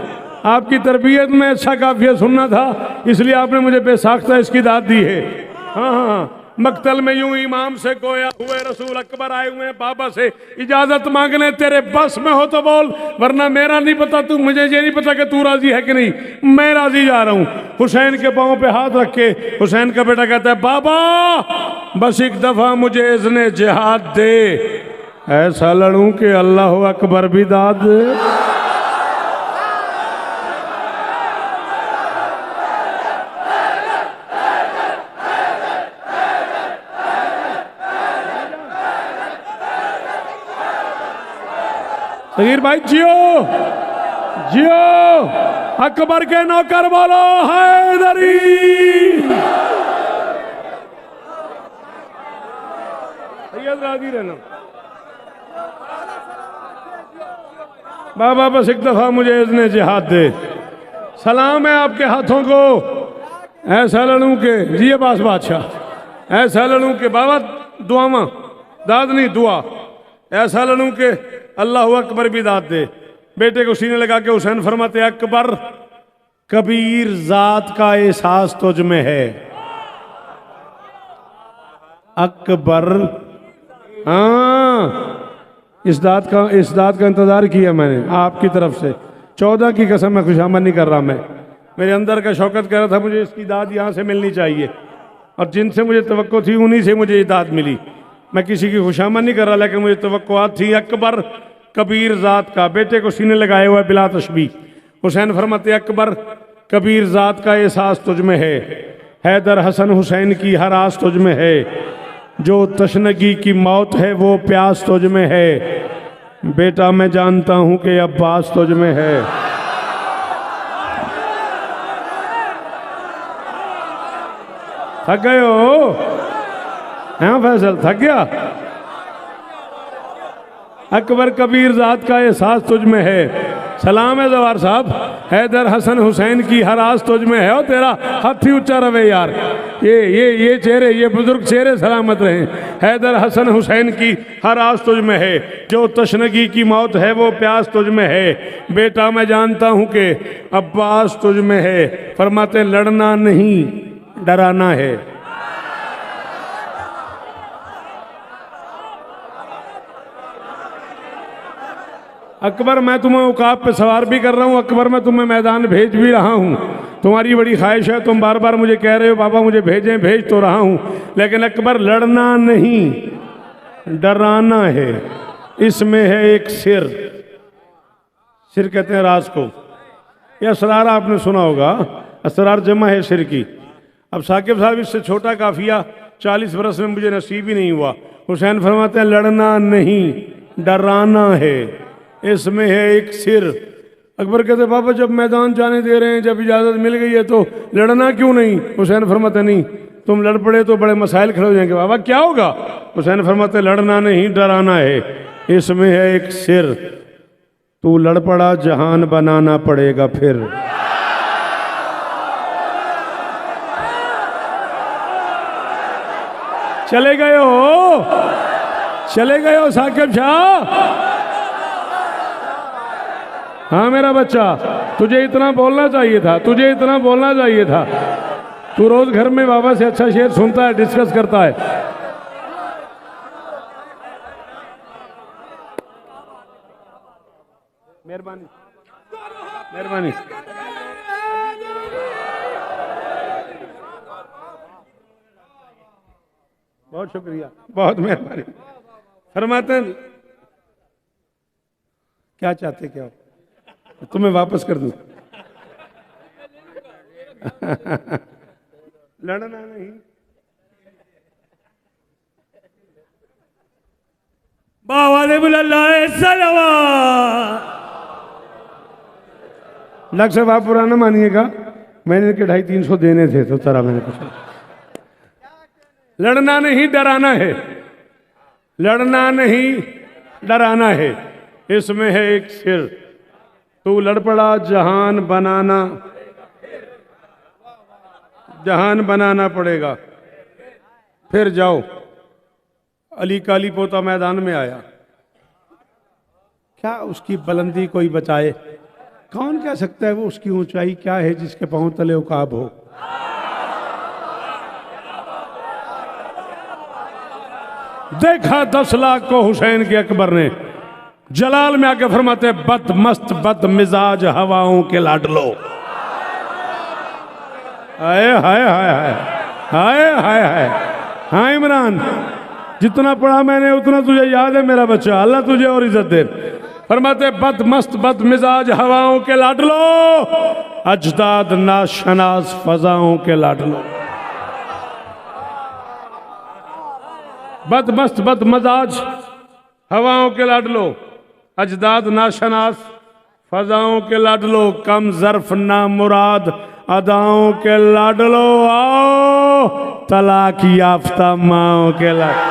आपकी तरबियत में अच्छा काफिया सुनना था, इसलिए आपने मुझे बेसाख्ता इसकी दाद दी है। हाँ हाँ हाँ, मक्तल में यूं इमाम से गोया हुए रसूल। अकबर आए हुए हैं बाबा से इजाजत मांगने, तेरे बस में हो तो बोल, वरना मेरा नहीं पता, तू मुझे ये नहीं पता कि तू राजी है कि नहीं। मैं राजी जा रहा हूँ। हुसैन के पाँव पे हाथ रख के हुसैन का बेटा कहता है, बाबा बस एक दफा मुझे इज़्ने जिहाद दे, ऐसा लड़ूं कि अल्लाह अकबर भी दाद दे। सगीर भाई जियो जियो, अकबर के नौकर बोलो हैदरी। राजी रहना। बाबा बस एक दफा मुझे इज़्ने जिहाद दे, सलाम है आपके हाथों को, ऐसा लड़ूं के जिये बास बादशाह, ऐसा लड़ूं के बाबा दुआमा दाद नहीं दुआ, ऐसा लड़ूं के अल्लाह अकबर भी दाद दे। बेटे को सीने लगा के हुसैन फरमाते, अकबर कबीर जात का एहसास तुझ में है। अकबर, हाँ इस दाद का इंतजार किया मैंने आपकी तरफ से। 14 की कसम मैं खुशामद नहीं कर रहा, मैं मेरे अंदर का शौकत कह रहा था मुझे इसकी दाद यहाँ से मिलनी चाहिए, और जिनसे मुझे तवक्को थी उन्हीं से मुझे ये दाद मिली। मैं किसी की खुशामद नहीं कर रहा, लेकिन मुझे तवक्कुआत थी। अकबर कबीर जात का, बेटे को सीने लगाए हुआ बिला तशबी। हुसैन फरमाते, अकबर कबीर जात का एहसास तुझ में है, हैदर हसन हुसैन की हर आस तुझ में है, जो तशनगी की मौत है वो प्यास तुझ में है, बेटा मैं जानता हूं कि अब्बास तुझ में है। थक गए हो? हाँ फैसल थक गया? अकबर कबीर जात का एहसास तुझ में है, सलाम है जवार साहब, हैदर हसन हुसैन की हर आस तुझ में है। और तेरा हाथ ही ऊंचा रवे यार, ये चेहरे, ये बुजुर्ग चेहरे सलामत रहे। हैदर हसन हुसैन की हर आस तुझ में है, जो तशनगी की मौत है वो प्यास तुझ में है, बेटा मैं जानता हूँ कि अब्बास तुझ में है। फरमाते लड़ना नहीं डराना है। अकबर मैं तुम्हें उकाब पे सवार भी कर रहा हूँ, अकबर मैं तुम्हें मैदान भेज भी रहा हूँ। तुम्हारी बड़ी ख्वाहिश है, तुम बार बार मुझे कह रहे हो बाबा मुझे भेजें, भेज तो रहा हूँ, लेकिन अकबर लड़ना नहीं डराना है। इसमें है एक सिर। सिर कहते हैं राज को। ये असरार आपने सुना होगा, असरार जमा है सिर की। अब साकिब साहब इससे छोटा काफिया 40 बरस में मुझे नसीब ही नहीं हुआ। हुसैन फरमाते हैं लड़ना नहीं डराना है, इसमें है एक सिर। अकबर कहते बाबा जब मैदान जाने दे रहे हैं, जब इजाजत मिल गई है तो लड़ना क्यों नहीं? हुसैन फरमाते नहीं, तुम लड़ पड़े तो बड़े मसाइल खड़े हो जाएंगे। बाबा क्या होगा? हुसैन फरमाते लड़ना नहीं डराना है, इसमें है एक सिर। तू लड़ पड़ा जहान बनाना पड़ेगा फिर। चले गए हो, चले गए हो साकिब शाह। हाँ मेरा बच्चा, तुझे इतना बोलना चाहिए था, तुझे इतना बोलना चाहिए था। तू रोज घर में बाबा से अच्छा शेर सुनता है, डिस्कस करता है। मेहरबानी मेहरबानी। बहुत शुक्रिया, बहुत मेहरबानी। फरमाते हैं क्या चाहते क्या हो? तुम्हें वापस कर दूं। लड़ना नहीं।
बाबा ने बुला सलवा।
लग साहब आप पुराना मानिएगा, मैंने इनके 250-300 देने थे तो तरह मैंने पूछा। लड़ना नहीं डराना है, लड़ना नहीं डराना है, इसमें है एक सिर। तू लड़ पड़ा जहान बनाना पड़ेगा फिर। जाओ। अली काली पोता मैदान में आया, क्या उसकी बुलंदी कोई बचाए? कौन कह सकता है वो उसकी ऊंचाई क्या है जिसके पांव तले उकाब हो? देखा 10 लाख को हुसैन के अकबर ने। जलाल में आके फरमाते बद मस्त बद मिजाज हवाओं के लाडलो। हाय हाय हाय हाय हाय हाय हाय। हाँ इमरान, जितना पढ़ा मैंने उतना तुझे याद है मेरा बच्चा। अल्लाह तुझे और इज्जत दे। फरमाते बद मस्त बद मिजाज हवाओं के लाडलो, अजदाद नाशनास फजाओं के लाडलो। बद मस्त बद मजाज हवाओं के लाडलो, अजदाद नाशनास फजाओं के लाडलो, कम जर्फ ना मुराद अदाओं के लाडलो। आओ तलाक याफ्ता माओ के लाडलो।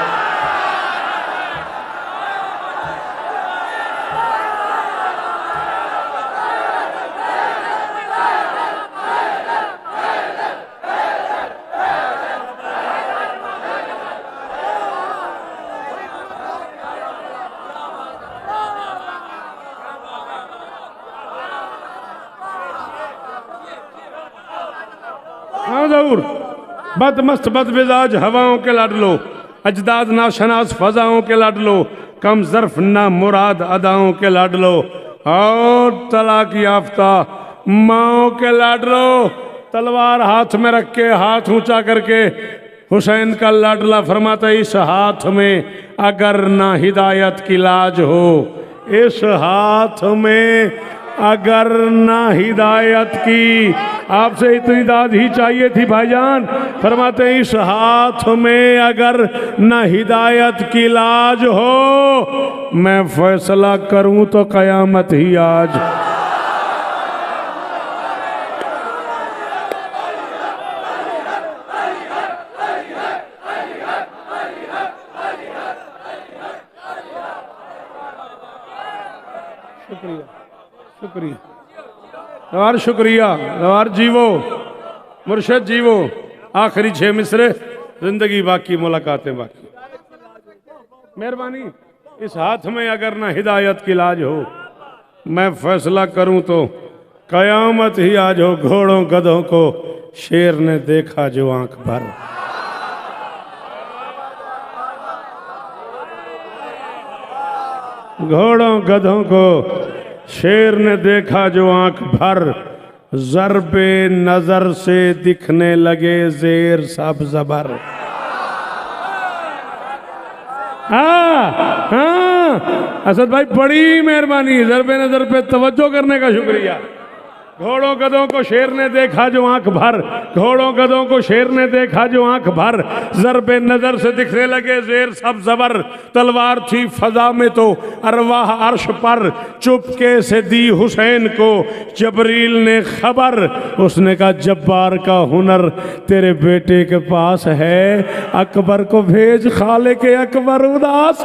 बद मस्त बद मिजाज हवाओं के लाडलो, अजदाद नाशनास फजाओं के लाडलो, कम जर्फ ना मुराद अदाओं के लाडलो, और तलाक याफ्ता माओ के लाडलो। तलवार हाथ में रख के, हाथ ऊंचा करके हुसैन का लाडला फरमाता इस हाथ में अगर ना हिदायत की लाज हो, इस हाथ में अगर ना हिदायत की। आपसे इतनी दाद ही चाहिए थी भाईजान। फरमाते हैं इस हाथ में अगर ना हिदायत की लाज हो, मैं फैसला करूं तो कयामत ही आज। शुक्रिया शुक्रिया गवार, शुक्रिया गवार। जीवो मुर्शद जीवो। आखिरी 6 मिसरे, जिंदगी बाकी मुलाकातें बाकी। मेहरबानी। इस हाथ में अगर ना हिदायत की लाज हो, मैं फैसला करूं तो कयामत ही आज हो। घोड़ों गधों को शेर ने देखा जो आंख भर। घोड़ों गधों को शेर ने देखा जो आंख भर, ज़रबे नजर से दिखने लगे जेर सब जबर। हाँ हाँ असद भाई बड़ी मेहरबानी, ज़रबे नज़र पे तवज्जो करने का शुक्रिया। घोड़ों गधों को शेर ने देखा जो आंख भर, घोड़ों गधों को शेर ने देखा जो आंख भर, ज़रबे नज़र से दिखने लगे ज़ेर सब ज़बर, तलवार थी फ़ज़ा में तो अरवाह अर्श पर, चुपके से दी हुसैन को जबरील ने खबर, उसने कहा जब्बार का हुनर तेरे बेटे के पास है, अकबर को भेज खाले के अकबर उदास।